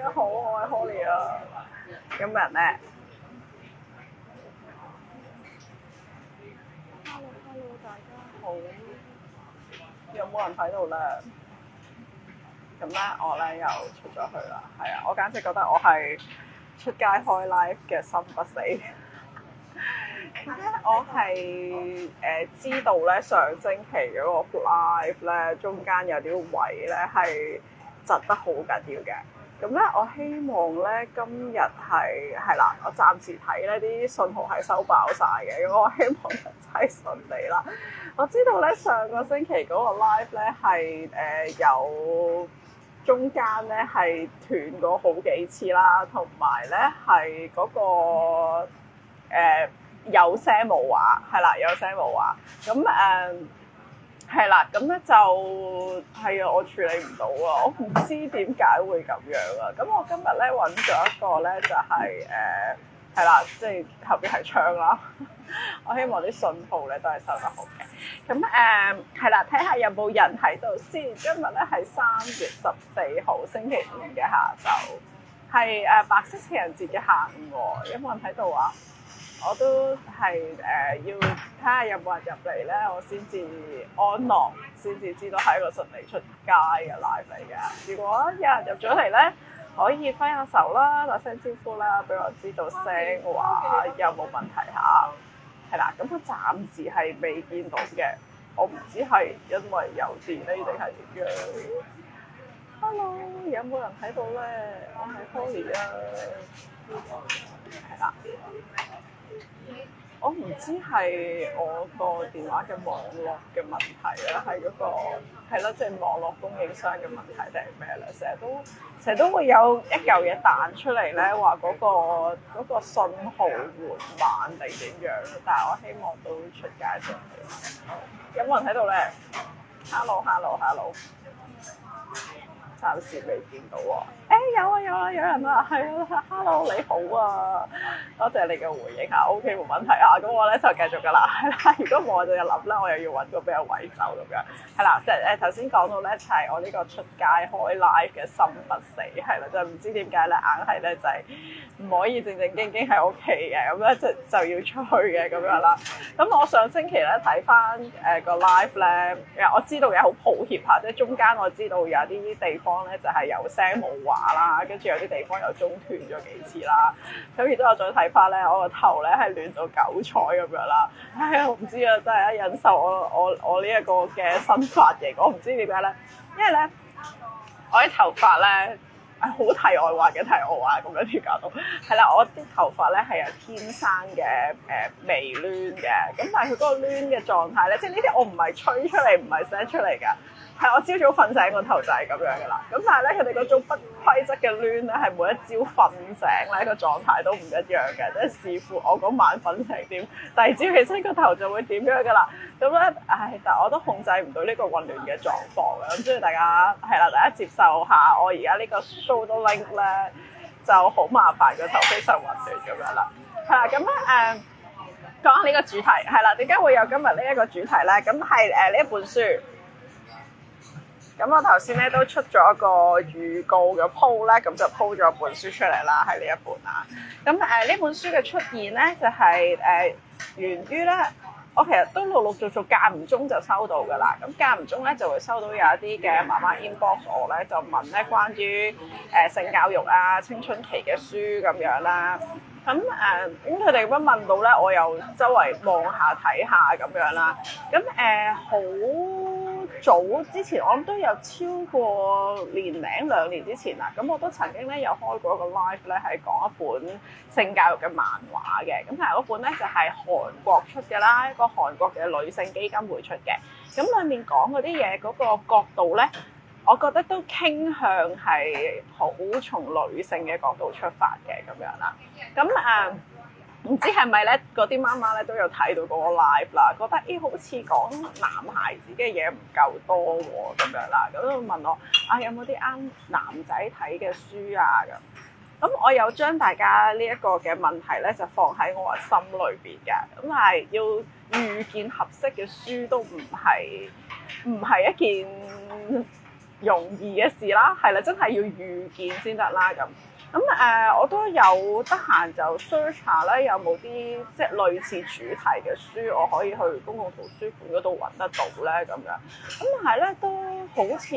家好，我係 Holly 啊。今日咧，hello，大家好。有冇人喺度咧？咁咧，我咧又出咗去啦。係啊，我簡直覺得我係出街開 live 嘅心不死。咁咧，我係知道咧上星期嗰個 live 咧，中間有啲位咧係窒得好緊要嘅。咁咧，我希望咧今日係啦，我暫時睇咧啲信號係收爆晒嘅，咁我希望真係順利啦。我知道咧上個星期嗰個 live 咧係有中間咧係斷過好幾次啦，同埋咧係嗰個有聲冇話，係啦，有聲冇話。咁係啦，咁咧就係啊，我處理唔到啊，我唔知點解會咁樣啊。咁我今日咧揾咗一個咧就係係啦，即係後邊係窗啦。我希望啲信號咧都係收得好嘅。咁係啦，睇下有冇人喺度先。今日咧係3月14號星期五嘅下晝，係白色情人節嘅下午喎。有冇人喺度啊？我都係要睇下有冇人入嚟咧，我先至安樂，先至知道係一個順利出街嘅 live 嚟嘅。如果有人入咗嚟咧，可以揮下手啦，打聲招呼啦，俾我知道聲話有冇問題嚇。係啦，咁我暫時係未見到嘅，我唔知係因為有電呢定係點樣。Hello， 有冇人喺度咧？我係 Holly 啊，係啦。我唔知係我個電話嘅網絡嘅問題啦，係嗰個係咯，即係網絡供應商嘅問題定係咩咧？成日都會有一嚿嘢彈出嚟咧，話嗰個信號緩慢定點樣，但係我希望都出街上去。有冇人喺度咧？Hello，暫時未見到喎。有人啊，係啊 ，Hello 你好啊，多謝你嘅回應嚇 ，OK 冇問題啊，咁我咧就繼續噶啦，係啦，如果冇我就要諗啦，我又要揾個俾人位走咁樣，係啦，即係頭先講到咧就係我呢個出街開 live 嘅心不死，係啦，就唔知點解咧硬係咧就係唔可以正正經經喺屋企嘅，咁咧就要出去嘅咁樣啦。咁我上星期咧睇翻個 live 咧，我知道嘅好抱歉嚇，即係中間我知道有啲地方咧就係有聲冇話啦，跟住有啲地方又中斷咗幾次啦。咁亦都有再睇翻咧，我個頭咧係亂到九彩咁樣啦。唉呀，我唔知啊，真係忍受我呢一個嘅新髮型，我唔知點解咧，因為咧我啲頭髮咧好題外話嘅題外話咁樣調教到，係啦，我啲頭髮咧係有天生嘅微攣嘅，咁但係佢嗰個攣嘅狀態咧，即係呢啲我唔係吹出嚟，唔係 set 出嚟㗎。係我朝早瞓醒個頭就係咁樣嘅啦，咁但係咧佢哋嗰種不規則嘅攣咧係每一朝瞓醒咧個狀態都唔一樣嘅，即係視乎我嗰晚瞓成點，第二朝起身個頭就會點樣嘅啦。咁咧，但係我都控制唔到呢個混亂嘅狀況嘅，咁所以大家係啦，大家接受下我而家呢個 show 的 link 咧就好麻煩，個頭非常混亂咁樣啦。係啦，咁咧講下呢個主題係啦，點解會有今日呢一個主題咧？咁係呢一本書。咁我頭先咧都出咗個預告嘅 po 咧，咁就 po 咗本書出嚟啦，係呢一本啊。咁呢本書嘅出現咧，就係源於咧，我其實都陸續間唔中就收到噶啦。咁間唔中咧就會收到有一啲嘅媽媽 inbox 我咧，就問咧關於性教育啊、青春期嘅書咁樣啦。咁佢哋咁樣問到咧，我又周圍望下睇下咁樣啦。咁好早之前，我諗都有超過年零2年之前啦。咁我都曾經咧有開過一個 live 咧，係講一本性教育嘅漫畫嘅。咁但係嗰本咧就係韓國出嘅啦，一個韓國嘅女性基金會出嘅。咁裡面講嗰啲嘢嗰個角度咧，我覺得都傾向係好從女性嘅角度出發嘅咁樣啦。咁唔知係咪咧嗰啲媽媽咧都有睇到嗰個 live 啦，覺得好似講男孩子嘅嘢唔夠多喎咁樣啦，咁就問我有冇啲啱男仔睇嘅書啊咁。咁我有將大家呢一個嘅問題咧就放喺我嘅心裏邊嘅，咁係要遇見合適嘅書都唔係一件容易嘅事啦，係啦，真係要預見先得啦咁。我都有得閒就 search 下咧，有冇啲即係類似主題嘅書，我可以去公共圖書館嗰度揾得到咧咁樣。咁但係咧都好似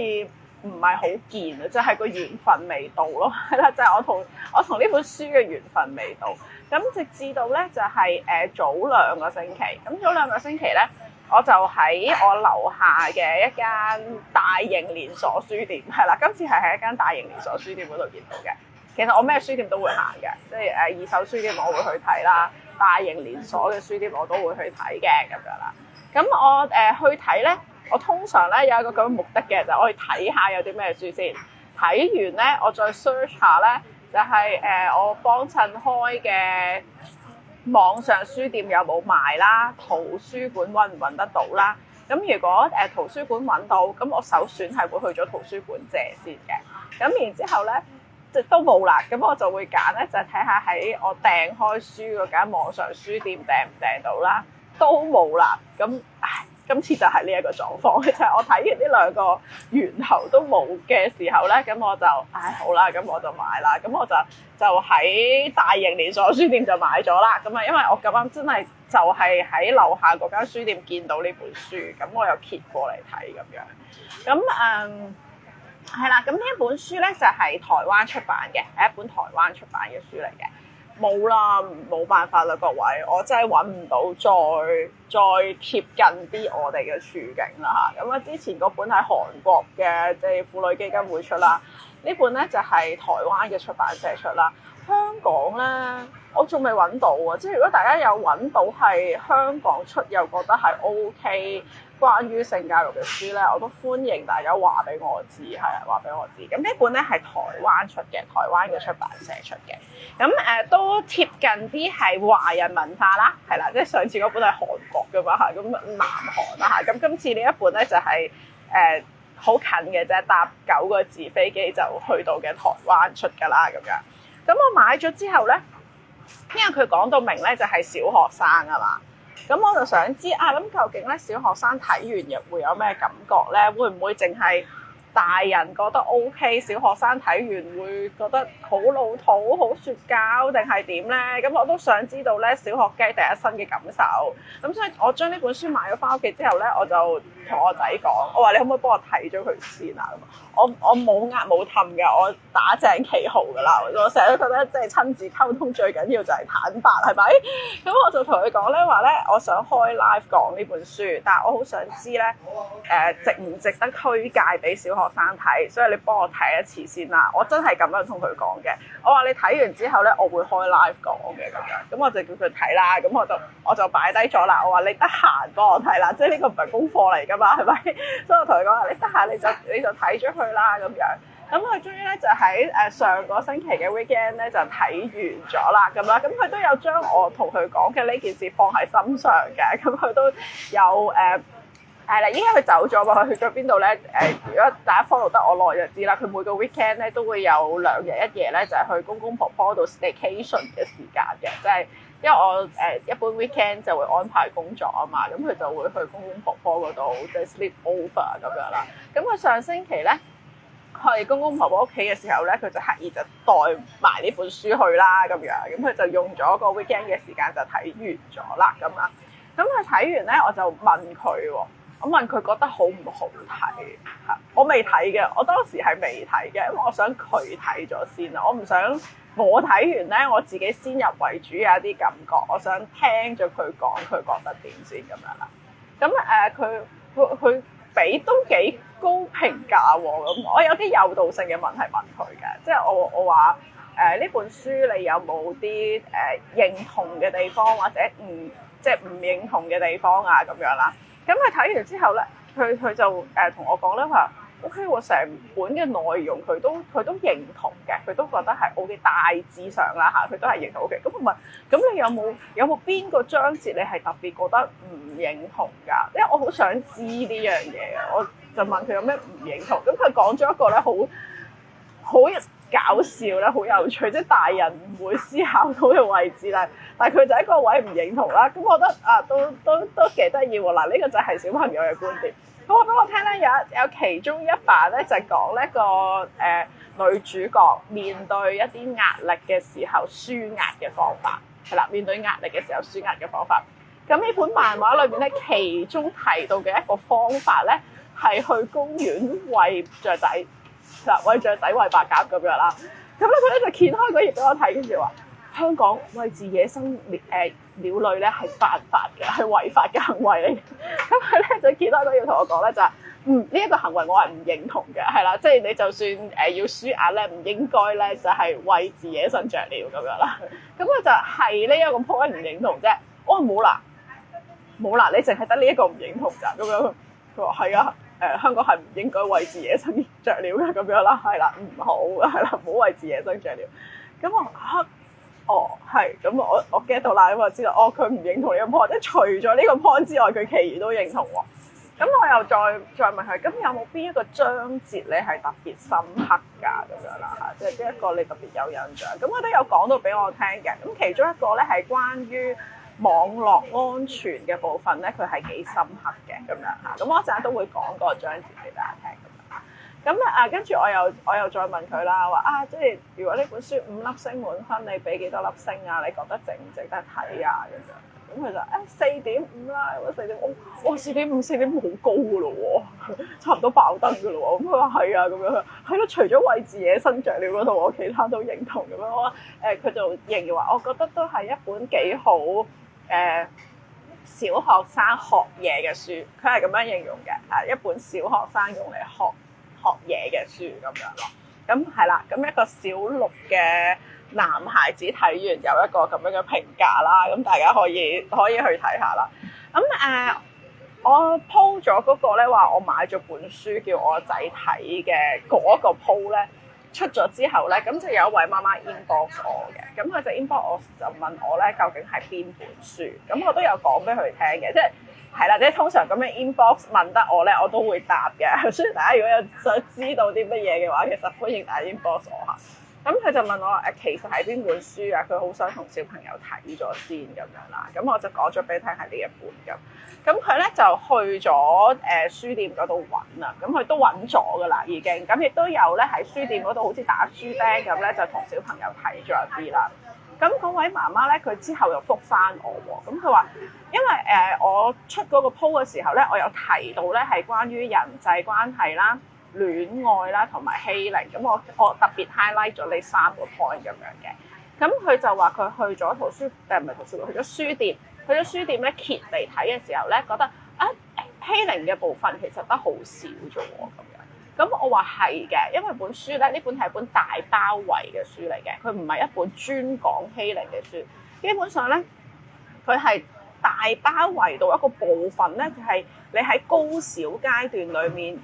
唔係好見啊，就係個緣分未到咯，係啦，就係我同呢本書嘅緣分未到。咁直至到咧就係早2個星期，咁早2個星期咧，我就喺我樓下嘅一間大型連鎖書店，係啦，今次係喺一間大型連鎖書店嗰度見到嘅。其實我咩書店都會行嘅，即係二手書店我會去睇啦，大型連鎖嘅書店我都會去睇嘅咁樣啦。咁我去睇咧，我通常咧有一個咁嘅目的嘅，就我去睇下有啲咩書先。睇完咧，我再 search 下咧，就係我幫襯開嘅網上書店有冇賣啦，圖書館揾唔揾得到啦。咁如果圖書館揾到，咁我首選係會去咗圖書館借先嘅。咁然之後咧，即都冇啦，咁我就會揀咧，就睇下喺我訂開書嗰間網上書店訂唔訂到啦，都冇啦。咁今次就係呢一個狀況，就係我睇完呢2個源頭都冇嘅時候咧，咁我就好啦，咁我就買啦。咁我就喺大型連鎖書店就買咗啦。咁啊，因為我咁啱真係就係喺樓下嗰間書店見到呢本書，咁我又揭過嚟睇咁樣。咁係啦，咁呢一本書咧就係台灣出版嘅，係一本台灣出版嘅書嚟嘅。冇啦，冇辦法啦，各位，我真係揾唔到再貼近啲我哋嘅處境啦嚇。咁啊，之前嗰本係韓國嘅，即係婦女基金會出啦，呢本咧就係台灣嘅出版社出啦。香港咧，我仲未揾到啊！即係如果大家有揾到係香港出又覺得係 OK，關於性教育嘅書咧，我都歡迎大家話俾我知，係啊，話俾我知。咁呢本咧係台灣出嘅，台灣嘅出版社出嘅。咁都貼近啲係華人文化啦，係啦，即係上次嗰本係韓國㗎嘛嚇，咁南韓啦嚇。咁今次呢一本咧就係好近嘅啫，搭9個字飛機就去到嘅台灣出㗎啦咁樣。咁我買咗之後咧，因為佢講到明咧就係小學生啊嘛，咁我就想知咁究竟咧小學生睇完又會有咩感覺咧？會唔會淨係大人覺得 OK， 小學生睇完會覺得好老土、好説教定係點咧？咁我都想知道咧小學雞第一身嘅感受。咁所以我將呢本書買咗翻屋企之後咧，我就同我仔講，我話你可唔可以幫我睇咗佢先啊？我冇呃冇氹嘅，我打正旗號㗎啦。我成日都覺得即係親子溝通最緊要就係坦白，係咪？咁我就同佢講咧話咧，我想開 live 講呢本書，但係我好想知咧值唔值得推介俾小學生睇，所以你幫我睇一次先啦。我真係咁樣同佢講嘅。我話你睇完之後咧，我會開 live 講嘅咁樣。咁我就叫佢睇啦。咁我就擺低咗啦。我話你得閒幫我睇啦，即係呢個唔係功課嚟㗎嘛，係咪？所以我同佢講話，你得閒你就睇咗佢啦咁樣。咁佢終於咧就喺上個星期嘅 weekend 咧就睇完咗啦咁啦。咁佢都有將我同佢講嘅呢件事放喺心上嘅。咁佢都有係啦，依家佢走咗嘛？佢去咗邊度咧？如果大家 follow 得我耐就知啦。佢每個 weekend 咧都會有2日1夜咧，就係去公公婆婆度 staycation 嘅時間嘅。即係因為我一般 weekend 就會安排工作啊嘛，咁佢就會去公公婆婆嗰度即係 sleep over 咁樣啦。咁佢上星期咧去公公婆婆屋企嘅時候咧，佢就刻意就帶埋呢本書去啦咁樣。咁佢就用咗個 weekend 嘅時間就睇完咗啦咁啦。咁佢睇完咧，我就問佢喎。我問佢覺得好唔好睇嚇？我未睇嘅，我當時係未睇嘅，因為我想佢睇咗先啊！我唔想我睇完咧，我自己先入為主有一啲感覺，我想聽咗佢講，佢覺得點先咁樣啦。咁佢俾都幾高評價喎。咁我有啲誘導性嘅問題問佢嘅，即係我話呢本書你有冇啲認同嘅地方，或者即係唔認同嘅地方啊咁樣啦。咁佢睇完之後咧，佢就同我講咧話 OK 喎，成本嘅內容佢都認同嘅，佢都覺得係 OK， 大致上啦嚇，佢都係認同 OK。咁我問，咁你有冇邊個章節你係特別覺得唔認同㗎？因為我好想知呢樣嘢啊，我就問佢有咩唔認同。咁佢講咗一個咧好搞笑咧，好有趣，即係大人唔會思考到嘅位置啦。但係佢就喺個位唔認同啦。咁我覺得都幾得意喎。嗱，呢個就係小朋友嘅觀點。佢話俾我聽咧，有其中一版咧就係講呢個女主角面對一啲壓力嘅時候舒壓嘅方法，係啦，面對壓力嘅時候舒壓嘅方法。咁呢本漫畫裏邊咧，其中提到嘅一個方法咧，係去公園餵雀仔，嗱餵雀仔餵白鴿咁樣啦。咁咧佢咧就掀開嗰頁俾我睇，跟住話香港餵飼野生鳥類咧係犯法嘅，係違法嘅行為嚟嘅。咁佢咧就揭開嗰頁同我講咧就係，呢一個行為我係唔認同嘅，係啦，即係你就算要舒壓咧，唔應該咧就係餵飼野生雀鳥咁樣啦。咁佢就係呢一個 point 唔認同啫。我話冇啦，你淨係得呢一個唔認同咋咁樣？佢話係啊，香港係唔應該餵飼野生雀鳥嘅咁樣啦，係啦，唔好係啦，唔好餵飼野生雀鳥。咁我嚇。哦，係，咁我 get 到啦，咁我知道，佢唔認同呢個 point，即係除咗呢個 point 之外，佢其餘都認同喎。咁我又再問佢，咁有冇邊一個章節你係特別深刻㗎咁樣啦嚇？即係邊一個你特別有印象？咁佢都有講到俾我聽嘅。咁其中一個咧係關於網絡安全嘅部分咧，佢係幾深刻嘅咁樣嚇。咁我一陣都會講個章節俾大家聽。咁跟住我又再問佢啦，話即係如果呢本書5粒星滿分，你俾幾多粒星啊？你覺得值唔值得睇啊？咁樣，咁佢就4.5啦，咁4.5，哇4.5好高噶咯喎，差唔多爆燈噶咯喎。咁佢話係啊，咁樣係咯，除咗餵飼野生雀鳥嗰度，我其他都認同咁樣。我佢就形容話，我覺得都係一本幾好小學生學嘢嘅書，佢係咁樣形容嘅，一本小學生用嚟學嘢嘅書咁樣咯，咁係啦，咁一個小6嘅男孩子睇完有一個咁樣嘅評價啦，咁大家可以去睇下啦。咁我 po 咗嗰個咧話我買咗本書叫我仔睇嘅嗰個 po 咧出咗之後咧，咁就有一位媽媽 inbox 我嘅，咁佢就 inbox 我就問我咧究竟係邊本書，咁我都有講俾佢聽嘅，即係。係啦，即係通常咁樣 inbox 問得我咧，我都會答嘅。所以大家如果有想知道啲乜嘢嘅話，其實歡迎大家 inbox 我嚇。咁佢就問我其實係邊本書啊？佢好想同小朋友睇咗先咁樣啦。咁我就講咗俾佢聽係呢一本咁。咁佢咧就去咗書店嗰度揾啦。咁佢都揾咗噶啦，已經。咁亦都有咧喺書店嗰度好似打書釘咁咧，就同小朋友睇咗一啲啦。咁嗰位媽媽咧，佢之後又覆返我喎。咁佢話，因為我出嗰個 po 嘅時候咧，我有提到咧係關於人際關係啦、戀愛啦同埋欺凌。咁我特別 highlight 咗呢3個 point 咁樣嘅。咁佢就話佢去咗唔係圖書館，去咗書店。去咗書店咧揭嚟睇嘅時候咧，覺得欺凌嘅部分其實得好少啫喎咁樣。咁我話係嘅，因為本書咧，呢本係本大包圍嘅書嚟嘅，佢唔係一本專講欺凌嘅書。基本上咧，佢係大包圍到一個部分咧，就係你喺高小階段裏面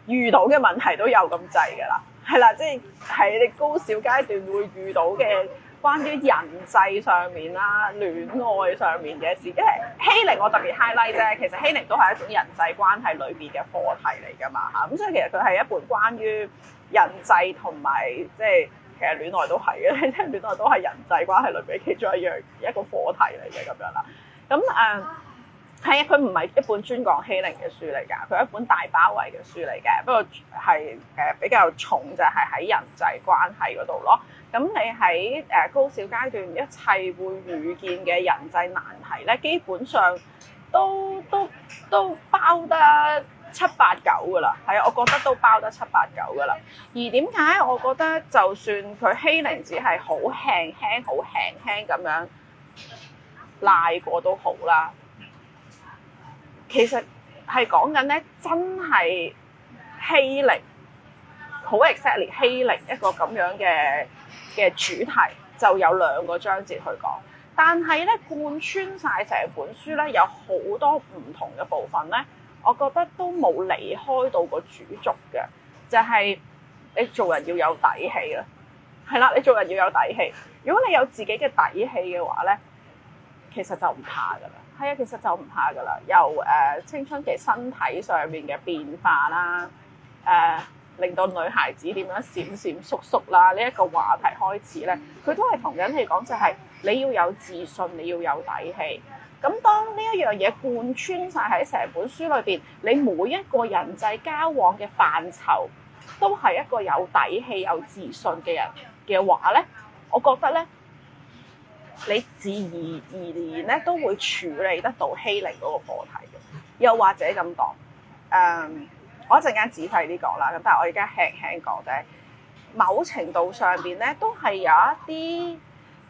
遇到嘅問題都有咁滯㗎啦，係啦，即係你高小階段會遇到嘅關於人際上面啦、戀愛上面嘅事，因為欺凌我特別 highlight 啫，其實欺凌都係一種人際關係裏邊嘅課題嚟㗎嘛嚇，咁所以其實佢係一本關於人際同埋即係其實戀愛都係嘅，即係戀愛都係人際關係裏邊其中一個課題嚟嘅咁樣啦，咁係啊，佢唔係一本專講欺凌嘅書嚟㗎，佢係一本大包圍嘅書嚟嘅，不過係比較重就係喺人際關係嗰度咯。咁你喺高小階段一切會遇見嘅人際難題咧，基本上都包得7、8、9㗎啦。係啊，我覺得都包得7、8、9㗎啦。而點解我覺得就算佢欺凌只係好輕輕咁樣賴過都好啦，其實係講緊咧真係欺凌，好 exactly 欺凌一個咁樣嘅主題，就有2個章節去講。但係咧貫穿晒成本書咧，有好多唔同嘅部分咧，我覺得都冇離開到個主軸嘅，就係你做人要有底氣啦。係啦，你做人要有底氣。如果你有自己嘅底氣嘅話咧，其實就唔怕噶啦。係啊，其實就唔怕噶啦。由青春期身體上面嘅變化啦，令到女孩子點樣閃閃縮縮啦，呢一個話題開始咧，佢都係同緊你講就係你要有自信，你要有底氣。咁當呢一樣嘢貫穿晒喺成本書裏邊，你每一個人際交往嘅範疇都係一個有底氣、有自信嘅人嘅話咧，我覺得咧，你自然而然咧都會處理得到欺凌嗰個課題嘅。又或者咁講，我一陣間仔細啲講啦。咁但係我而家輕輕講啫。某程度上邊咧，都係有一啲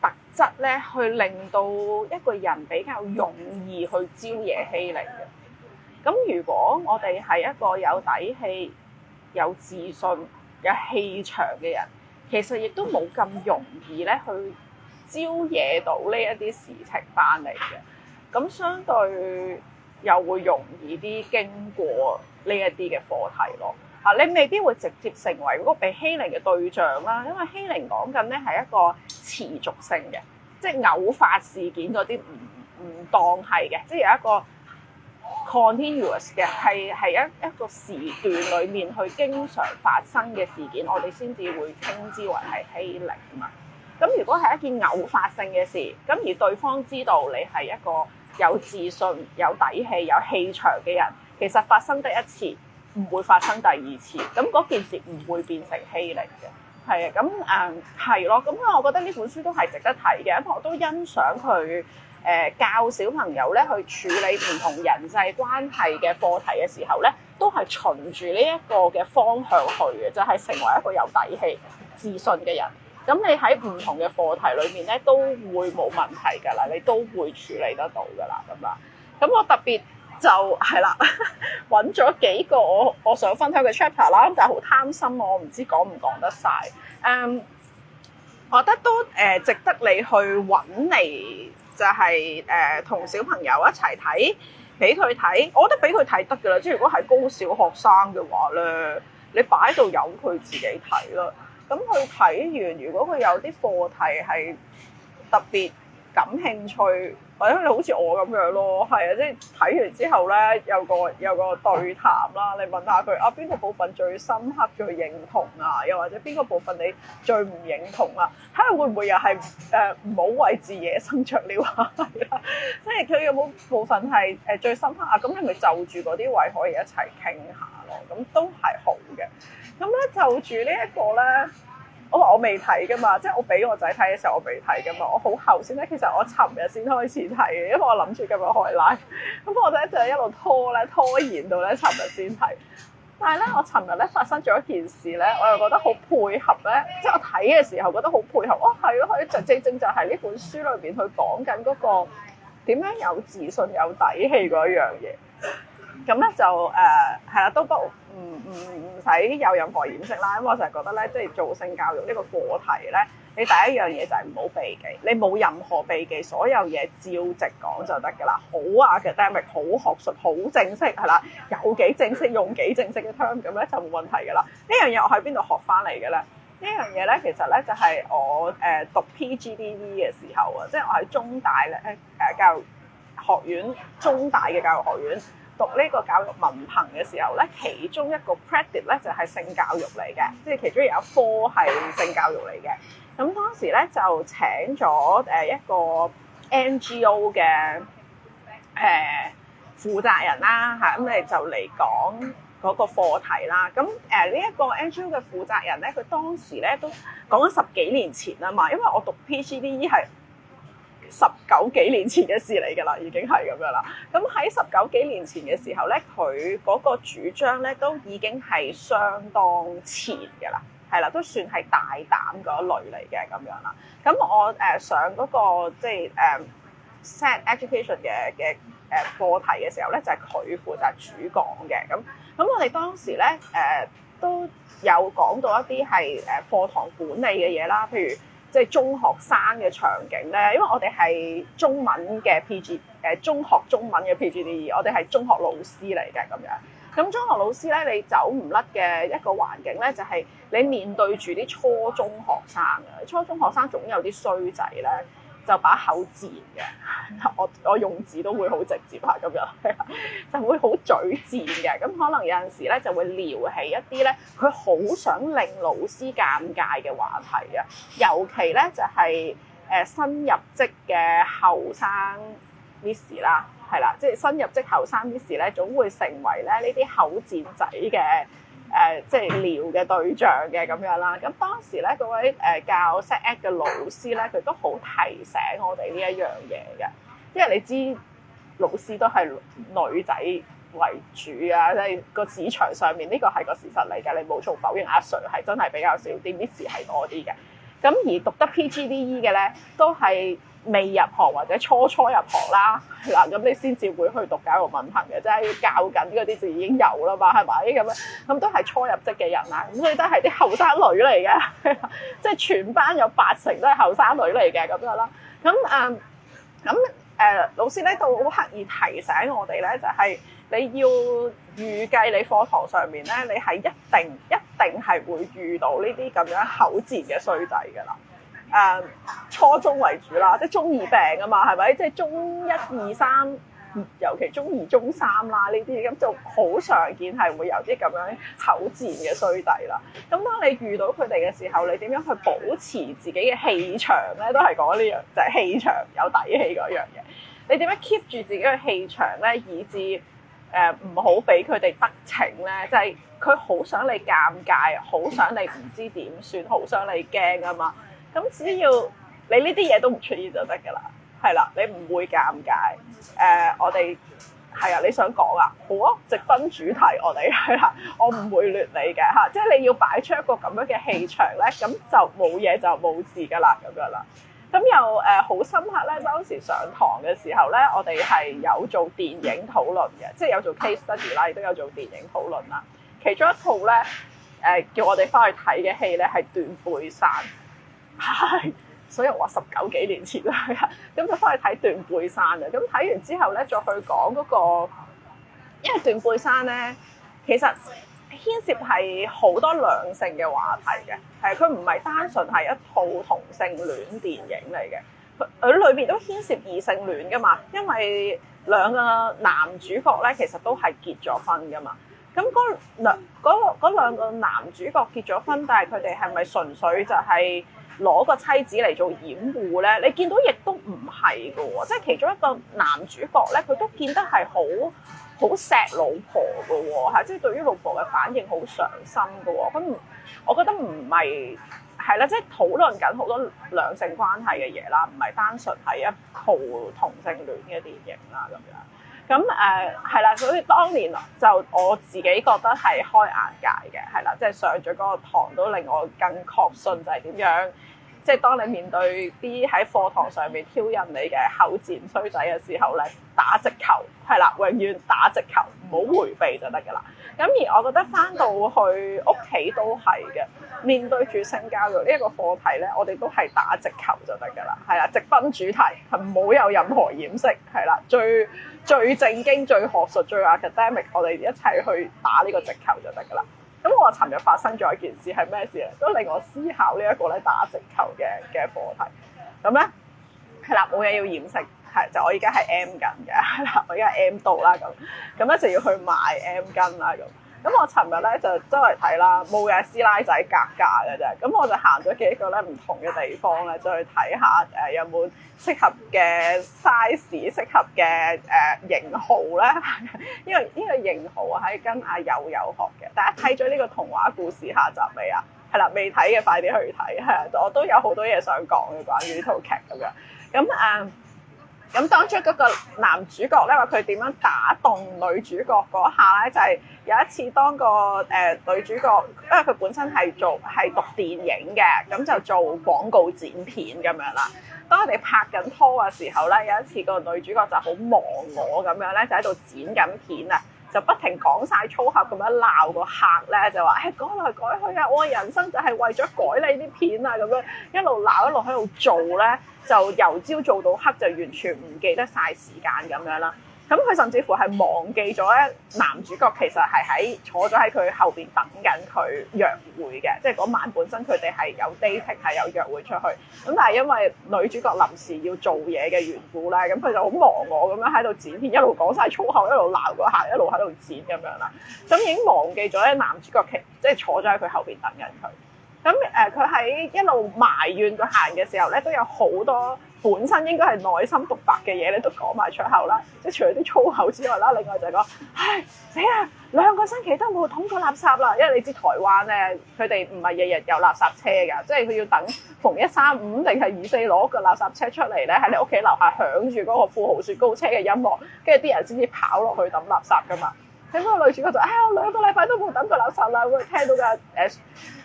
特質咧，去令到一個人比較容易去招惹欺凌嘅。咁如果我哋係一個有底氣、有自信、有氣場嘅人，其實亦都冇咁容易咧去招惹到呢一啲事情翻嚟嘅。咁相對又會容易啲經過呢一啲嘅課題咯。你未必會直接成為嗰個被欺凌嘅對象啦，因為欺凌講緊咧係一個持續性嘅，即係偶發事件嗰啲唔當係嘅，即係有一個 continuous 嘅，係一個時段裡面去經常發生嘅事件，我哋先至會稱之為係欺凌嘛。咁如果係一件偶發性嘅事，咁而對方知道你係一個有自信、有底氣、有氣場嘅人，其實發生得一次，唔會發生第二次，咁嗰件事唔會變成欺凌嘅，係啊，咁係咯，咁我覺得呢本書都係值得睇嘅，因為我都欣賞佢教小朋友咧去處理唔同人際關係嘅課題嘅時候咧，都係循住呢一個嘅方向去嘅，就係成為一個有底氣、自信嘅人。咁你喺唔同嘅課題裏面咧，都會冇問題㗎啦，你都會處理得到㗎啦，咁啊，咁我特別就係啦，揾咗幾個我想分享嘅 chapter 啦，咁但係好貪心，我唔知講唔講得晒。我覺得都值得你去揾嚟，就係同小朋友一齊睇，俾佢睇。我覺得俾佢睇得㗎啦，即係如果係高小學生嘅話咧，你擺喺度由佢自己睇啦。咁佢睇完，如果佢有啲課題係特別感興趣，或者你好似我咁樣咯，係啊，即係睇完之後咧，有個對談啦，你問下佢啊，邊個部分最深刻、最認同啊？又或者邊個部分你最唔認同啊？睇下會唔會又係唔好為自野生着了啊？即係佢有冇部分係最深刻啊？咁你咪就住嗰啲位可以一齊傾下咯，咁都係好嘅。咁咧就住呢一個咧，我話我未睇噶嘛，即係我俾我仔睇嘅時候我未睇噶嘛，我好後先咧。其實我尋日先開始睇嘅，因為我諗住今日開 live，咁我咧就一路拖延到咧尋日先睇。但係咧，我尋日咧發生咗一件事咧，我又覺得好配合咧，即係我睇嘅時候覺得好配合。哦，係咯，佢正就係呢本書裏邊去講緊嗰個點樣有自信、有底氣嗰一樣嘢。咁咧就係啦，都唔使有任何掩飾啦。因為我成日覺得咧，即係做性教育呢個課題咧，你第一樣嘢就係唔好避忌，你冇任何避忌，所有嘢照直講就得㗎啦。好academic，好學術，好正式係啦，有幾正式用幾正式嘅 term 咁咧就冇問題㗎啦。呢樣嘢我喺邊度學翻嚟嘅咧？呢樣嘢咧其實咧就係我讀 PGDE 嘅時候啊，即係我喺中大咧教育學院，中大嘅教育學院。讀呢個教育文憑嘅時候咧，其中一個 credit 咧就係性教育嚟嘅，即係其中有一科係性教育嚟嘅。咁當時咧就請咗一個 NGO 嘅負責人啦嚇，咁你就嚟講嗰個課題啦。咁呢一個 NGO 嘅負責人咧，佢當時咧都講咗10幾年前啊嘛，因為我讀 PGDE 係19幾年前嘅事嚟㗎啦，已經係咁樣啦。咁喺19幾年前嘅時候咧，佢嗰個主張咧都已經係相當前嘅啦，係啦，都算係大膽嗰類嚟嘅咁樣啦。咁我上嗰個即係Sex Education 嘅課題嘅時候咧，就係佢負責主講嘅。咁我哋當時咧都有講到一啲係課堂管理嘅嘢啦，譬如即係中學生嘅場景咧，因為我哋係中文嘅 中學中文嘅 PGDE， 我哋係中學老師嚟嘅咁樣。咁中學老師咧，你走唔甩嘅一個環境咧，就係你面對住啲初中學生嘅。初中學生總有啲衰仔咧，就把口賤嘅，我用字都會好直接嚇咁樣，就會好嘴賤嘅。咁可能有陣時咧就會撩起一啲咧，佢好想令老師尷尬嘅話題啊。尤其咧就係新入職嘅後生 Miss 啦，係啦，即係新入職後生 Miss 咧，總會成為咧呢啲口賤仔嘅即係撩嘅對象嘅咁樣啦。咁當時咧嗰位教 Sex Ed 嘅老師咧，佢都好提醒我哋呢一樣嘢嘅，因為你知老師都係女仔為主啊，即係個市場上面呢個係個事實嚟嘅，你冇從否認阿 Sir 係真係比較少啲 Miss 係多啲嘅。咁而讀得 PGDE 嘅咧，都係未入行或者初入行啦，係啦，咁你先至會去讀教育文憑嘅，即係教緊嗰啲就已經有啦嘛，係咪咁樣？咁都係初入職嘅人啦，咁所以都係啲後生女嚟嘅，即係全班有80%都係後生女嚟嘅咁樣啦。老師咧都好刻意提醒我哋咧，就係你要預計你課堂上面咧，你係一定係會遇到呢啲咁樣口賤嘅衰仔㗎啦。初中為主啦，即係中二病啊嘛，係咪？即係中1、2、3，尤其中2、中3啦，呢啲咁就好常見係會有啲咁樣口賤嘅衰仔啦。咁當你遇到佢哋嘅時候，你點樣去保持自己嘅氣場咧？都係講呢樣，就係氣場有底氣嗰樣嘢。你點樣 keep 住自己嘅氣場咧，以至唔好俾佢哋得逞咧？就係佢好想你尷尬，好想你唔知點算，好想你驚啊嘛。咁只要你呢啲嘢都唔出現就得㗎啦，係啦，你唔會尷尬。我哋係啊，你想講啊？好啊，直奔主題，我哋係啦，我唔會亂你嘅嚇，即係你要擺出一個咁樣嘅氣場咧，咁就冇嘢就冇事㗎啦，咁樣啦。咁又好深刻咧，當時上堂嘅時候咧，我哋係有做電影討論嘅，即係有做 case study 啦，亦都有做電影討論啦。其中一套咧叫我哋翻去睇嘅戲咧係《斷背山》。係，所以我話19幾年前啦，咁就翻去睇《斷背山》啊。咁睇完之後咧，再去講嗰個，因為《斷背山》咧，其實牽涉係好多兩性嘅話題嘅，係佢唔係單純係一套同性戀電影嚟嘅，佢裏邊都牽涉異性戀噶嘛，因為兩個男主角咧其實都係結咗婚噶嘛。咁嗰兩個男主角結咗婚，但係佢哋係咪純粹就係攞個妻子嚟做掩護咧？你見到亦都唔係㗎喎，即係其中一個男主角咧，佢都見得係好錫老婆㗎喎，係即係對於老婆嘅反應好上心㗎喎。咁我覺得唔係啦，即係討論緊好多兩性關係嘅嘢啦，唔係單純係一套同性戀嘅電影啦咁樣。咁係啦，所以當年就我自己覺得係開眼界嘅，係啦，即係上咗嗰個堂都令我更確信就係點樣，即係當你面對啲喺課堂上面挑釁你嘅口賤衰仔嘅時候咧，打直球係啦，永遠打直球，唔好迴避就得㗎啦。咁而我覺得返到去屋企都係嘅，面對住性教育呢一個課題咧，我哋都係打直球就得㗎啦，係啦，直奔主題，係唔好有任何掩飾，係啦，最正經、最學術、最 academic， 我哋一齊去打呢個直球就得㗎啦。咁我尋日發生咗一件事係咩事咧？都令我思考呢一個咧打直球嘅課題。咁咧係啦，冇嘢要掩飾，係就我而家係 M 緊嘅，係啦，我而家 M 到啦咁咧就要去買 M 巾啦咁。咁我尋日咧就周圍睇啦，冇嘢師奶仔格價嘅啫。咁我就行咗幾個咧唔同嘅地方咧，再去睇下有冇適合嘅 size、適合嘅型號咧。呢個型號啊，係跟阿友學嘅。大家睇咗呢個童話故事下集未啊？係啦，未睇嘅快啲去睇。係啊，我都有好多嘢想講嘅關於呢套劇咁樣。咁當中嗰個男主角咧話佢點樣打動女主角嗰下咧，就係有一次當個女主角，因為佢本身係讀電影嘅，咁就做廣告剪片咁樣啦。當佢哋拍緊拖嘅時候咧，有一次個女主角就好忘我咁樣咧，就喺度剪緊片啊，就不停講晒粗口咁樣鬧個客咧，就話改來改去啊，我嘅人生就係為咗改你啲片啊咁樣，一路鬧一路喺度做咧。就由朝做到黑，就完全唔記得晒時間咁樣啦。咁佢甚至乎係忘記咗咧，男主角其實係坐咗喺佢後邊等緊佢約會嘅，即係嗰晚本身佢哋係有 dating 係有約會出去。咁但係因為女主角臨時要做嘢嘅緣故咧，咁佢就好忘我咁樣喺度剪片，一路講晒粗口，一路鬧個客，一路喺度剪咁樣啦。咁已經忘記咗咧，男主角即係坐咗喺佢後邊等緊佢。咁佢喺一路埋怨佢行嘅時候咧，都有好多本身應該係內心獨白嘅嘢，你都講埋出口啦。即係除咗啲粗口之外啦，另外就係講，唉死啦！2個星期都冇桶過垃圾啦，因為你知台灣咧，佢哋唔係日日有垃圾車㗎，即係佢要等逢135定係24攞個垃圾車出嚟咧，喺你屋企樓下響住嗰個富豪雪糕車嘅音樂，跟住啲人先至跑落去抌垃圾㗎嘛。咁嗰個女主角就我2個禮拜都冇抌過垃圾啦，咁聽到嘅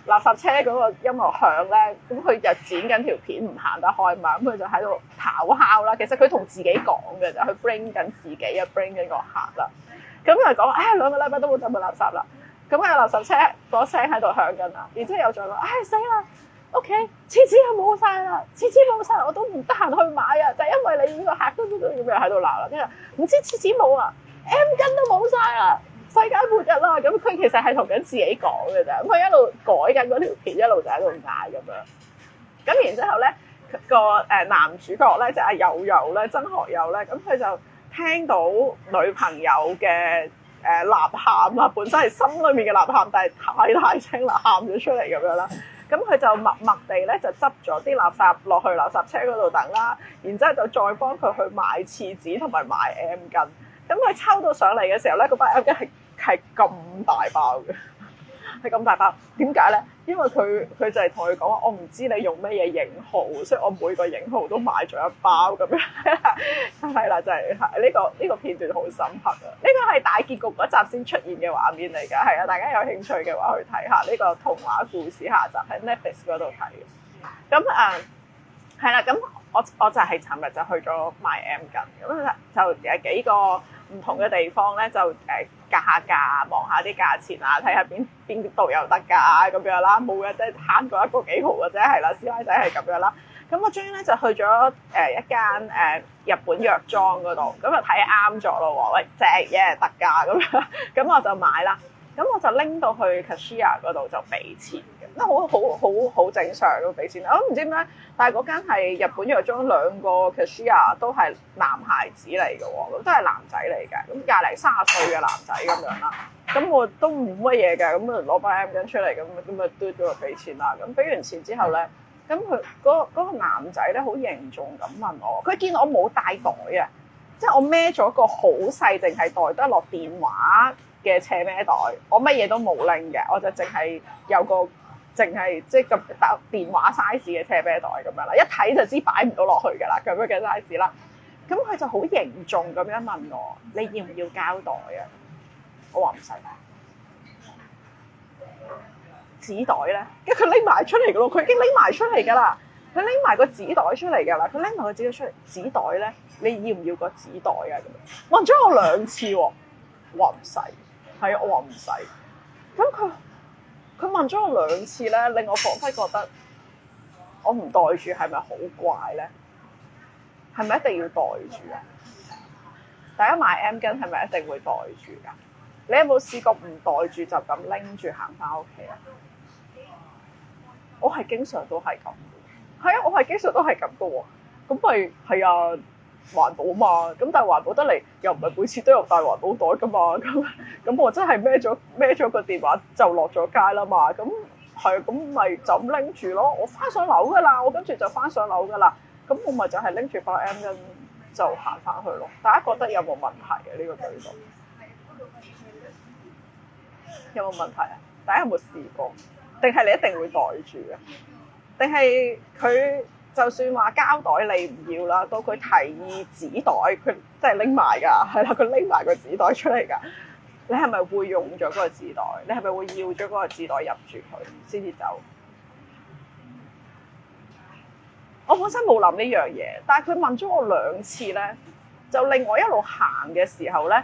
垃圾車嗰個音樂響咧，咁佢就剪緊條片唔行得開嘛，咁佢就喺度咆哮啦。其實佢同自己講嘅就佢 bring 緊自己bring 緊個客啦。咁佢講2個禮拜都冇抌過垃圾啦。咁個垃圾車嗰聲喺度響緊啦，然之後又再講死啦，OK 廁紙又冇晒啦，廁紙冇晒，我都唔得閒去買啊，就係因為你呢個客都咁樣喺度鬧啦，跟住唔知廁紙冇啊，M 巾都冇晒啦。世界末日啦！咁佢其實係同緊自己講嘅啫，咁佢一路改緊嗰條片，一路就喺度嗌咁樣。咁然之後咧，個男主角咧就阿友友咧，曾學友咧，咁佢就聽到女朋友嘅吶喊啦，本身係心裏面嘅吶喊，但係太大聲啦，喊咗出嚟咁樣啦。咁佢就默默地咧就執咗啲垃圾落去垃圾車嗰度等啦，然之後就再幫佢去買廁紙同埋買 M 巾。咁佢抽到上嚟嘅時候咧，嗰包 M 巾係咁大包嘅，係咁大包。點解咧？因為佢就係同佢講話，我唔知你用乜嘢型號，所以我每個型號都買咗一包咁樣。係啦，就係呢個片段好深刻啊！呢個係大結局嗰集先出現嘅畫面嚟㗎。係啊，大家有興趣嘅話去睇下呢個童話故事下集喺 Netflix 嗰度睇嘅。咁係啦，咁我就係尋日就去咗買 M 巾，咁就有幾個唔同嘅地方咧，就格下價，望下啲價錢啊，睇下邊度有得㗎咁樣啦，冇嘅即係慳過1個幾毫或者係啦，師奶仔係咁樣啦。咁我終於咧就去咗一間日本藥妝嗰度，咁就睇啱咗咯喎，喂正嘢特價咁樣，咁我就買啦。咁我就拎到去 cashier 嗰度就俾錢嘅，好正常咁俾錢。我都唔知點解，但係嗰間係日本藥妝2個 cashier 都係男孩子嚟嘅喎，咁都係男仔嚟嘅，咁20-30歲嘅男仔咁樣啦。咁我都冇乜嘢嘅，咁啊攞包 M 巾出嚟，咁啊嘟咗佢俾錢啦。咁俾完錢之後咧，咁佢嗰個男仔咧好凝重咁問我，佢見我冇帶袋啊，即係我孭咗個好細，淨係袋得落電話嘅斜孭袋，我乜嘢都冇拎嘅，我就淨係有個淨係即係咁搭電話 size 嘅斜孭袋咁樣啦，一睇就知擺唔到落去㗎啦，咁樣嘅 size 啦。咁佢就好凝重咁樣問我：你要唔要膠袋啊？我話唔使。紙袋咧，跟住佢拎埋出嚟㗎咯，佢已經拎埋出嚟㗎啦，佢拎埋個紙袋出嚟㗎啦，佢拎埋個紙袋出嚟。紙袋咧，你要唔要個紙袋啊？咁樣問咗我2次喎，我話唔使。係啊，我話唔使。咁佢問咗我2次咧，令我彷彿覺得我唔袋住係咪好怪咧？係咪一定要袋住啊？大家買 M 巾係咪一定會袋住㗎？你有冇試過唔袋住就咁拎住行翻屋企啊？我係經常都係咁嘅。係啊，我係經常都係咁嘅喎。咁咪係啊。環保嘛，咁但係環保得嚟又唔係每次都有帶環保袋噶嘛，咁我真係孭咗個電話就落咗街啦嘛，咁係咁咪就咁拎住咯，我翻上樓噶啦，我跟住就翻上樓噶啦，咁我咪就係拎住包 M 巾就行翻去咯。大家覺得有冇問題嘅呢個舉動？有冇問題啊？大家有冇試過？定係你一定會袋住嘅？定係佢？就算話膠袋你唔要啦，到佢提議紙袋，佢真係拎埋㗎，係啦，佢拎埋個紙袋出嚟㗎。你係咪會用咗嗰個紙袋？你係咪會要咗嗰個紙袋入住佢先至走？我本身冇諗呢樣嘢，但係佢問咗我2次咧，就令我一路行嘅時候咧，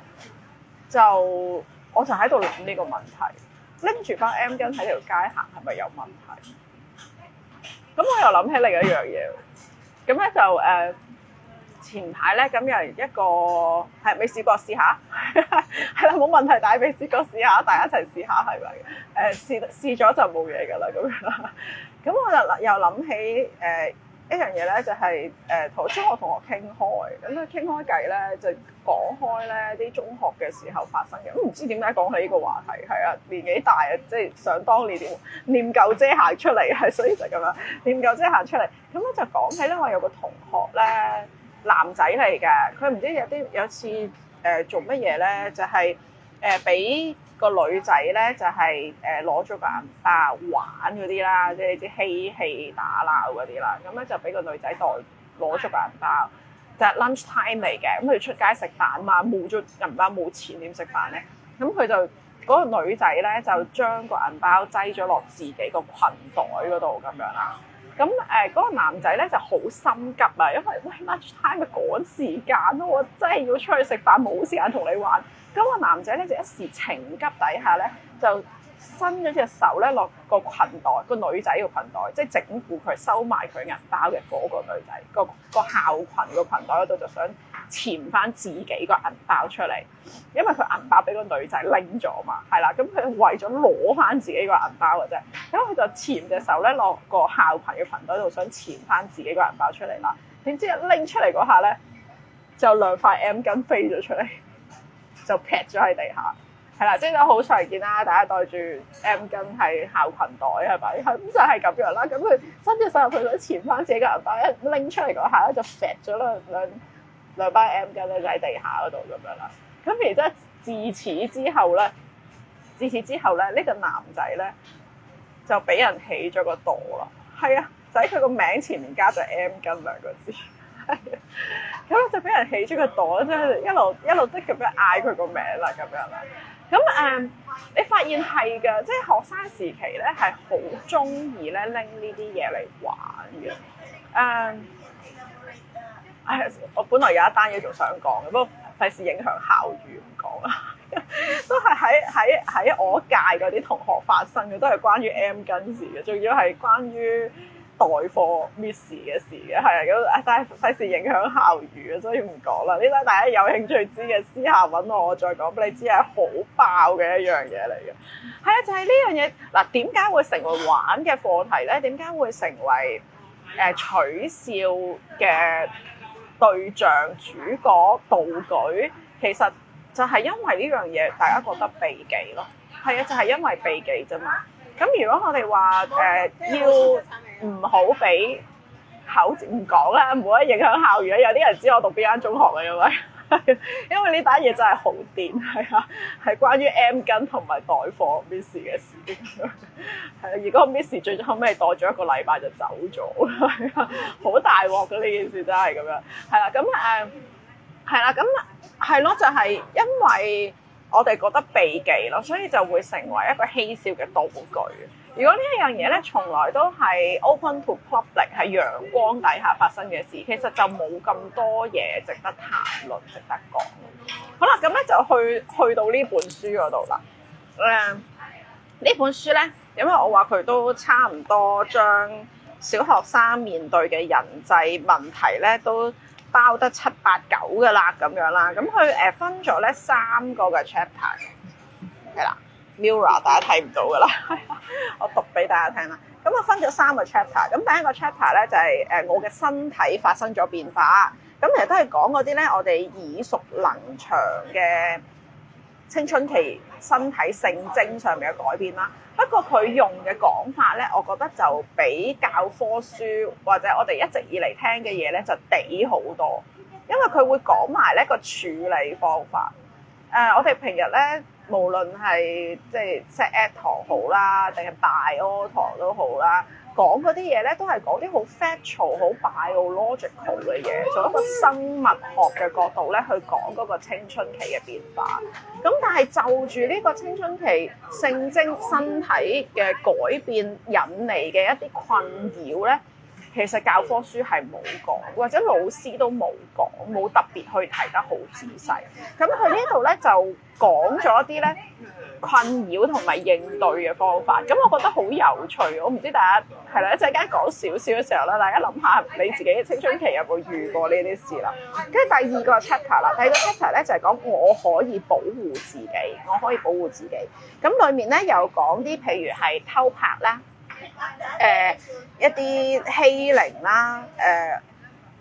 我就喺度諗呢個問題：拎住包 M 巾喺條街行係咪有問題？咁我又諗起另一樣嘢，咁咧就前排咧咁有一個係未試過試下，係啦冇問題，但係未試過試下，大家一齊試下係咪？試咗就冇嘢㗎啦咁樣啦。咁我就又諗起一樣嘢咧就係同中學同學傾開，咁佢傾開偈咧就講開咧啲中學嘅時候發生嘅，咁唔知點解講起呢個話題，係啊，年紀大啊，即係想當年念舊姐行出嚟，係所以就咁樣念舊姐行出嚟，咁咧就講起咧我有個同學咧男仔嚟嘅，佢唔知有次做乜嘢咧，就係俾個女仔咧就係攞咗個銀包玩嗰啲啦，即係啲嬉戲打鬧嗰啲啦，咁咧就俾個女仔攞咗個銀包，就係 lunch time 嚟嘅，咁佢哋出街食飯嘛，冇咗銀包冇錢點食飯咧？咁佢就嗰個女仔咧就將個銀包擠咗落自己個裙袋嗰度咁樣啦。咁嗰個男仔咧就好心急啊，因為喂 lunch time 趕時間咯，我真係要出去食飯，冇時間同你玩。咁個男仔咧就一時情急底下咧，就伸咗隻手咧落個裙袋，個女仔個裙袋，即係整蠱佢收埋佢銀包嘅嗰個女仔，個校裙個裙袋嗰度就想潛翻自己個銀包出嚟，因為佢銀包俾個女仔拎咗嘛，係啦，咁佢為咗攞翻自己個銀包嘅啫，咁佢就潛隻手咧落個校裙嘅裙袋度想潛翻自己個銀包出嚟啦，點知一拎出嚟嗰下咧，就兩塊 M 巾飛咗出嚟。就劈咗喺地下，係啦，即係都好常見啦。大家袋住 M 巾係校裙袋係咪？咁就係咁樣啦。咁佢伸隻手入去想潛翻自己嘅銀包，一拎出嚟嗰下咧就劈咗兩包 M 巾咧就喺地下嗰度咁樣啦。咁而即係自此之後咧，呢個男仔咧就俾人起咗個朵啦。係啊，就喺佢個名前面加咗 M 巾兩個字。咁就俾人起咗個朵，即係一路即咁樣嗌佢個名啦，咁樣啦。咁你發現係㗎，即係學生時期咧係好中意咧拎呢啲嘢嚟玩嘅。我本來有一單嘢仲想講嘅，不過費事影響校譽唔講啦。都係喺我屆嗰啲同學發生嘅，都係關於 M 巾事嘅，仲要係關於代課 miss 嘅事嘅，係啊，咁但係費事影響校譽啊，所以唔講啦。呢單大家有興趣知嘅，私下揾我再講俾你知，係好爆嘅一樣嘢嚟嘅。係啊，就係呢樣嘢嗱，點解會成為玩嘅課題咧？點解會成為取笑嘅對象、主角、道具？其實就係因為呢樣嘢，大家覺得避忌咯。係啊，就係因為避忌啫嘛。咁如果我哋話要唔好俾口字唔講啦，唔好影響校譽。有啲人知我讀邊間中學嘅，因為呢單嘢真係好癲，係啊，係關於 M 巾同埋代課 miss 嘅事。係啊，而嗰個 miss 最後尾代咗一個禮拜就走咗，係啊，好大鑊嘅呢件事真係咁樣。係啦，咁係啦，咁係咯，就係因為我哋覺得避忌咯，所以就會成為一個嬉笑嘅道具。如果呢一樣嘢咧，從來都係 open to public 喺陽光底下發生嘅事，其實就冇咁多嘢值得談論、值得講。好啦，咁咧就去到呢本書嗰度啦。呢本書咧，因為我話佢都差唔多將小學生面對嘅人際問題咧都包得7、8、9噶啦，咁樣啦。咁佢分咗咧3個嘅 chapter， 係啦。Mirror 大家睇唔到噶啦，我讀俾大家聽啦。咁我分咗3個 chapter，咁第一個 chapter 咧就係我嘅身體發生咗變化，咁其實都係講嗰啲咧我哋耳熟能詳嘅青春期身體性徵上面嘅改變啦。不過佢用嘅講法咧，我覺得就比教科書或者我哋一直以嚟聽嘅嘢咧就地好多，因為佢會講埋咧個處理方法。我哋平日咧，無論係即係 SET 堂好啦，定係 bio 堂都好啦，講嗰啲嘢咧都係講啲好 factual、好 biological 嘅嘢，從一個生物學嘅角度咧去講嗰個青春期嘅變化。咁但係就住呢個青春期性徵身體嘅改變引嚟嘅一啲困擾咧，其實教科書係冇講，或者老師都冇講，冇特別去提得好仔細。咁佢呢度咧就講咗一啲咧困擾同埋應對嘅方法。咁我覺得好有趣。我唔知大家係啦，一陣間講少少嘅時候咧，大家諗下你自己嘅青春期有冇遇過呢啲事啦。跟住第二個 chapter 啦，第二個 chapter 咧就係講我可以保護自己，我可以保護自己。咁裡面咧有講啲譬如係偷拍啦。一啲欺凌啦，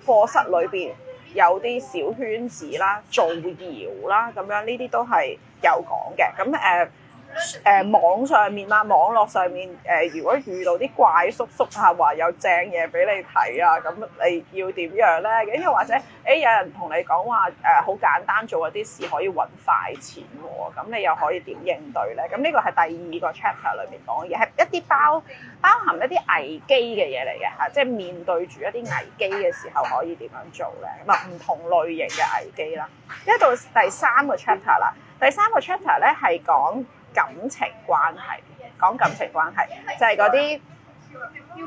課室裏邊有啲小圈子啦、造謠啦，咁樣呢啲都係有講嘅。咁網上面啊，網絡上面如果遇到啲怪叔叔啊，話有正嘢俾你睇啊，咁你要點樣咧？又或者有人同你講話好簡單做一啲事可以揾快錢喎，咁你又可以點應對咧？咁呢個係第二個 chapter 裏面講嘅嘢，係一啲包含一啲危機嘅嘢嚟嘅嚇，即係面對住一啲危機嘅時候可以點樣做咧？咁啊唔同類型嘅危機啦。一到第三個 chapter 啦，第三個 chapter 咧係講感情關係，講感情關係就係嗰啲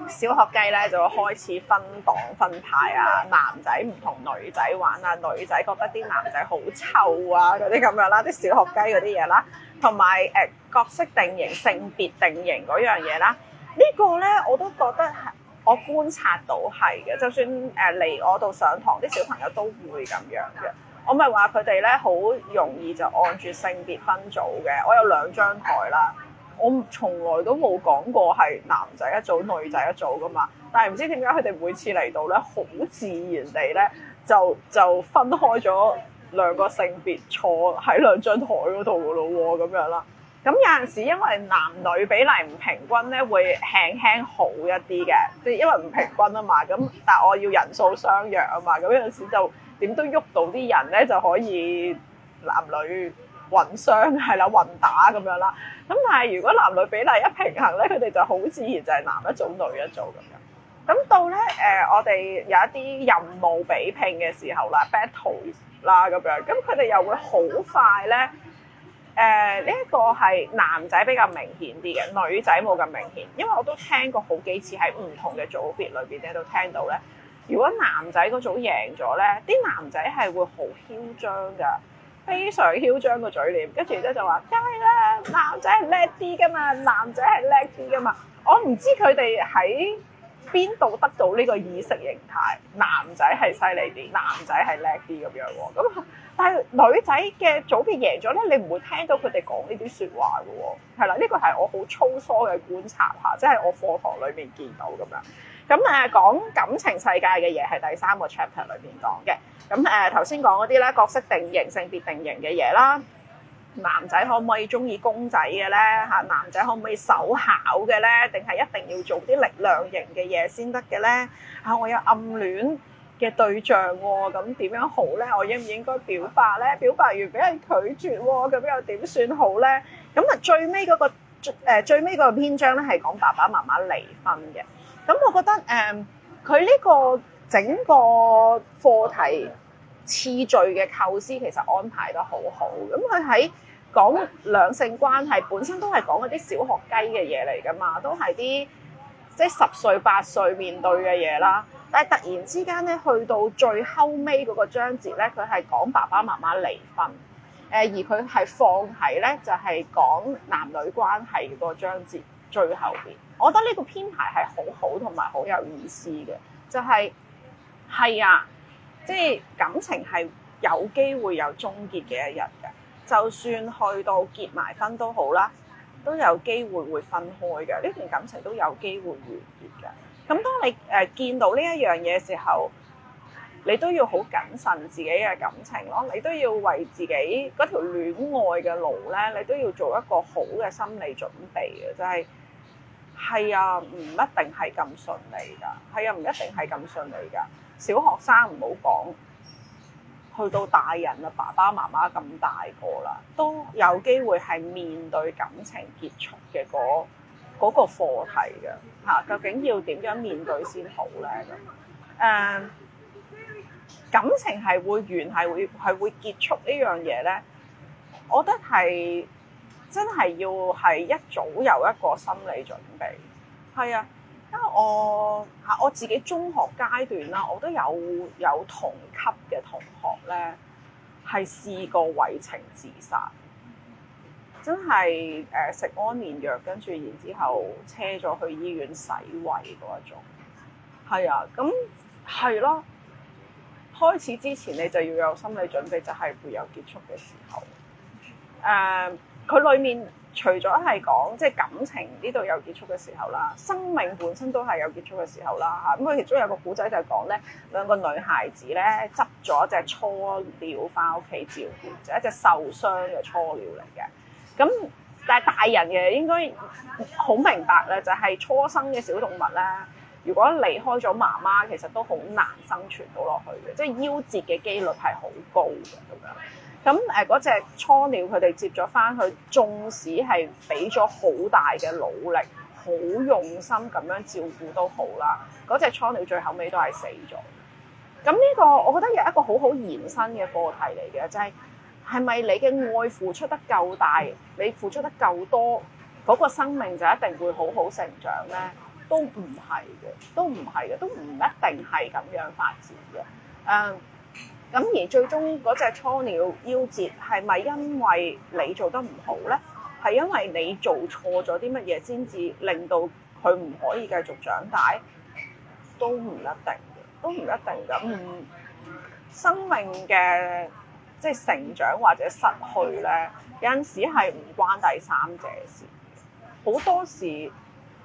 小學雞咧就會開始分黨分派啊，男仔唔同女仔玩啊，女仔覺得啲男仔好臭啊嗰啲咁樣啦，啲小學雞嗰啲嘢啦，同埋角色定型、性別定型嗰樣嘢啦，呢個咧我都覺得係我觀察到係嘅，就算嚟我度上堂啲小朋友都會咁樣嘅。我咪話佢哋咧好容易就按住性別分組嘅。我有2張台啦，我從來都冇講過係男仔一組、女仔一組噶嘛。但係唔知點解佢哋每次嚟到咧，好自然地咧就分開咗2個性別坐喺2張台嗰度噶咯喎，咁樣啦。咁有陣時因為男女比例唔平均咧，會輕好一啲嘅，即係因為唔平均啊嘛。咁但係我要人數相若啊嘛，咁有陣時就點都喐到啲人咧，就可以男女混雙係啦，混打咁樣啦。咁但係如果男女比例一平衡咧，佢哋就好自然就係男一組女一組咁樣。咁到咧我哋有一啲任務比拼嘅時候啦 ，battle 啦咁樣，咁佢哋又會好快咧。呢一個係男仔比較明顯啲嘅，女仔冇咁明顯，因為我都聽過好幾次喺唔同嘅組別裏邊咧都聽到咧。如果男仔嗰組贏咗咧，啲男仔係會好囂張㗎，非常囂張個嘴臉，跟住咧就話梗係啦，男仔係叻啲㗎嘛，男仔係叻啲㗎嘛。我唔知佢哋喺邊度得到呢個意識形態，男仔係犀利啲，男仔係叻啲咁樣喎。咁但係女仔嘅組別贏咗咧，你唔會聽到佢哋講呢啲説話嘅喎。係啦，呢個係我好粗疏嘅觀察嚇，即係我課堂裏面見到咁樣。咁講感情世界嘅嘢係第3個 chapter 裏面講嘅。咁頭先講嗰啲咧，角色定型、性別定型嘅嘢啦，男仔可唔可以中意公仔嘅咧？嚇，男仔可唔可以手巧嘅咧？定係一定要做啲力量型嘅嘢先得嘅咧？嚇，我有暗戀嘅對象喎，咁點樣好咧？我應唔應該表白咧？表白完俾人拒絕喎，咁又點算好咧？咁啊最尾嗰個篇章咧係講爸爸媽媽離婚嘅。咁我覺得佢呢個整個課題次序嘅構思其實安排得好好。咁佢喺講兩性關係本身都係講嗰啲小學雞嘅嘢嚟㗎嘛，都係啲即係10歲8歲面對嘅嘢啦。但係突然之間咧，去到最後尾嗰個章節咧，佢係講爸爸媽媽離婚，而佢係放喺咧就係講男女關係嗰個章節最後邊。我覺得呢個編排係好好同埋好有意思嘅，就係啊，即係感情係有機會有終結嘅一日嘅，就算去到結埋婚都好啦，都有機會分開嘅，呢段感情都有機會完結嘅。咁當你見到呢一樣嘢嘅時候，你都要好謹慎自己嘅感情咯，你都要為自己嗰條戀愛嘅路咧，你都要做一個好嘅心理準備嘅，就係啊，唔一定係咁順利㗎，係啊，唔一定係咁順利㗎。小學生唔好講，去到大人啦，爸爸媽媽咁大個啦，都有機會係面對感情結束嘅嗰個課題嘅嚇，究竟要點樣面對先好咧？咁感情係會完係會結束呢樣嘢咧？我覺得係真係要係一早有一個心理準備。係啊，因為我自己中學階段啦，我都有同級嘅同學咧係試過為情自殺。真係食安眠藥，跟住然之後車咗去醫院洗胃嗰一種。係啊，咁係咯。開始之前你就要有心理準備，就係會有結束嘅時候。佢裡面除咗係講即係感情呢度有結束嘅時候啦，生命本身都係有結束嘅時候啦嚇。咁佢其中有個古仔就係講咧，兩個女孩子咧執咗一隻雛鳥翻屋企照顧，就一隻受傷嘅雛鳥嚟嘅。咁但係大人嘅應該好明白咧，就係初生嘅小動物咧，如果離開咗媽媽，其實都好難生存到落去嘅，即係夭折嘅機率係好高嘅咁樣。咁嗰隻雛鳥佢哋接咗翻去，縱使係俾咗好大嘅努力，好用心咁樣照顧都好啦，嗰隻雛鳥最後尾都係死咗。咁呢個我覺得有一個好好延伸嘅課題嚟嘅，就係咪你嘅愛付出得夠大，你付出得夠多，嗰個生命就一定會好好成長咧？都唔係嘅，都唔係嘅，都唔一定係咁樣發展嘅。咁而最終嗰隻雛鳥夭折，係咪因為你做得唔好咧？係因為你做錯咗啲乜嘢先至令到佢唔可以繼續長大？都唔一定嘅，都唔一定嘅。生命嘅即係成長或者失去咧，有陣時係唔關第三者事，好多時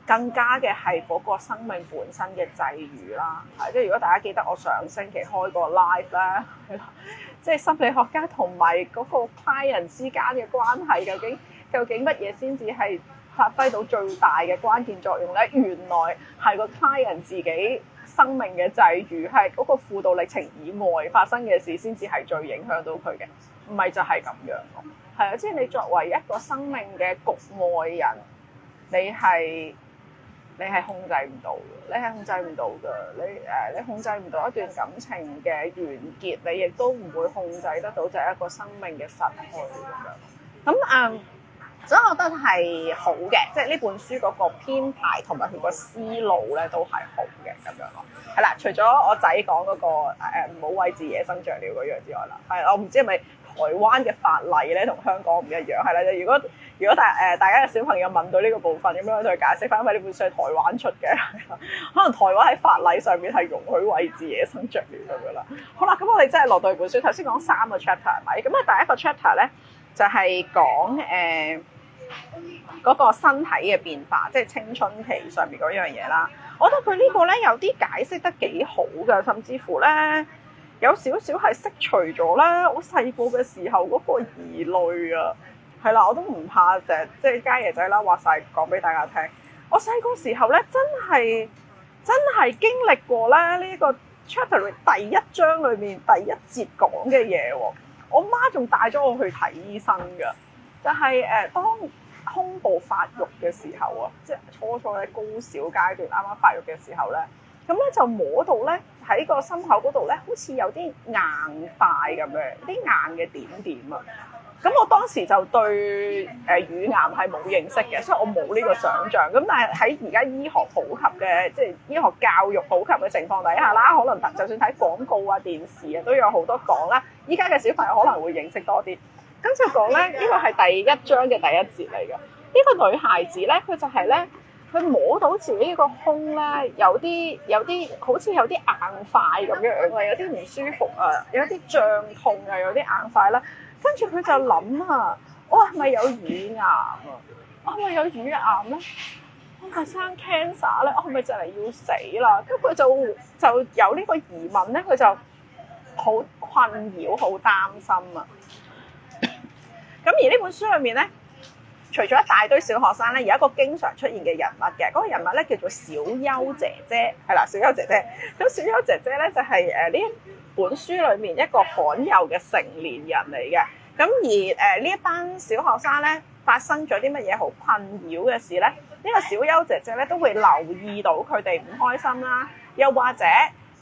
更加嘅係嗰個生命本身嘅際遇啦。即係如果大家記得我上星期開個 live 咧，即係心理學家同埋嗰個 client 之間嘅關係，究竟乜嘢先至係發揮到最大嘅關鍵作用咧？原來係個 client 自己生命嘅際遇，係嗰個輔導歷程以外發生嘅事先至係最影響到佢嘅，唔係就係咁樣咯。係啊，即係你作為一個生命嘅局外人，你係控制唔到嘅，你係控制唔到嘅。你控制唔到一段感情嘅完結，你亦都唔會控制得到就係一個生命嘅失去咁樣。咁所以我覺得係好嘅，即係呢本書嗰個編排同埋佢個思路咧都係好嘅咁樣咯。係啦，除咗我仔講嗰個唔好餵飼野生雀鳥嗰樣之外啦，係我唔知係咪台灣嘅法例咧同香港唔一樣，係啦。如果大家嘅小朋友問到呢個部分，咁樣去解釋翻，因為呢本書係台灣出嘅，可能台灣喺法例上面係容許餵飼野生雀鳥咁樣啦。好啦，咁我哋真係落到本書，頭先講3個 chapter 係咪？咁啊第一個 chapter 咧就係講嗰個身體嘅變化，即係青春期上面嗰樣嘢啦。我覺得佢呢個咧有啲解釋得幾好㗎，甚至乎咧有少少係釋除咗咧我細個嘅時候嗰個疑慮啊。係啦，我都唔怕成日即係家爺仔啦，話晒講俾大家聽。我細個時候咧真係經歷過咧呢個 chapter 第一章裏面第一節講嘅嘢喎。我媽仲帶咗我去睇醫生㗎。就係當胸部發育嘅時候啊，即係初嘅高小階段啱啱發育嘅時候咧，咁咧就摸到咧喺個心口嗰度咧，好似有啲硬塊咁樣，啲硬嘅點點啊。咁我當時就對乳癌係冇認識嘅，所以我冇呢個想像。咁但係喺而家醫學普及嘅，即係醫學教育普及嘅情況底下啦，可能就算睇廣告啊、電視啊，都有好多講啦。依家嘅小朋友可能會認識多啲。咁就講咧，呢個係第一章嘅第一節嚟嘅。呢個女孩子咧，佢就係咧，佢摸到自己個胸咧，有啲好似有啲硬塊咁樣啊，有啲唔舒服啊，有啲脹痛啊，有啲硬塊啦。跟住佢就諗啊，我係咪有乳癌啊？我係咪有乳癌咧？我係生 cancer 咧？我係咪就嚟要死啦？咁佢就有呢個疑問咧，佢就好困擾、好擔心啊！咁而呢本書裏面咧，除咗一大堆小學生咧，有一個經常出現嘅人物嘅，嗰個人物咧叫做小優姐姐，係啦，小優姐姐。咁小優姐姐咧就係呢本書裏面一個罕有嘅成年人嚟嘅。咁而呢一班小學生咧發生咗啲乜嘢好困擾嘅事咧？呢個小優姐姐咧都會留意到佢哋唔開心啦，又或者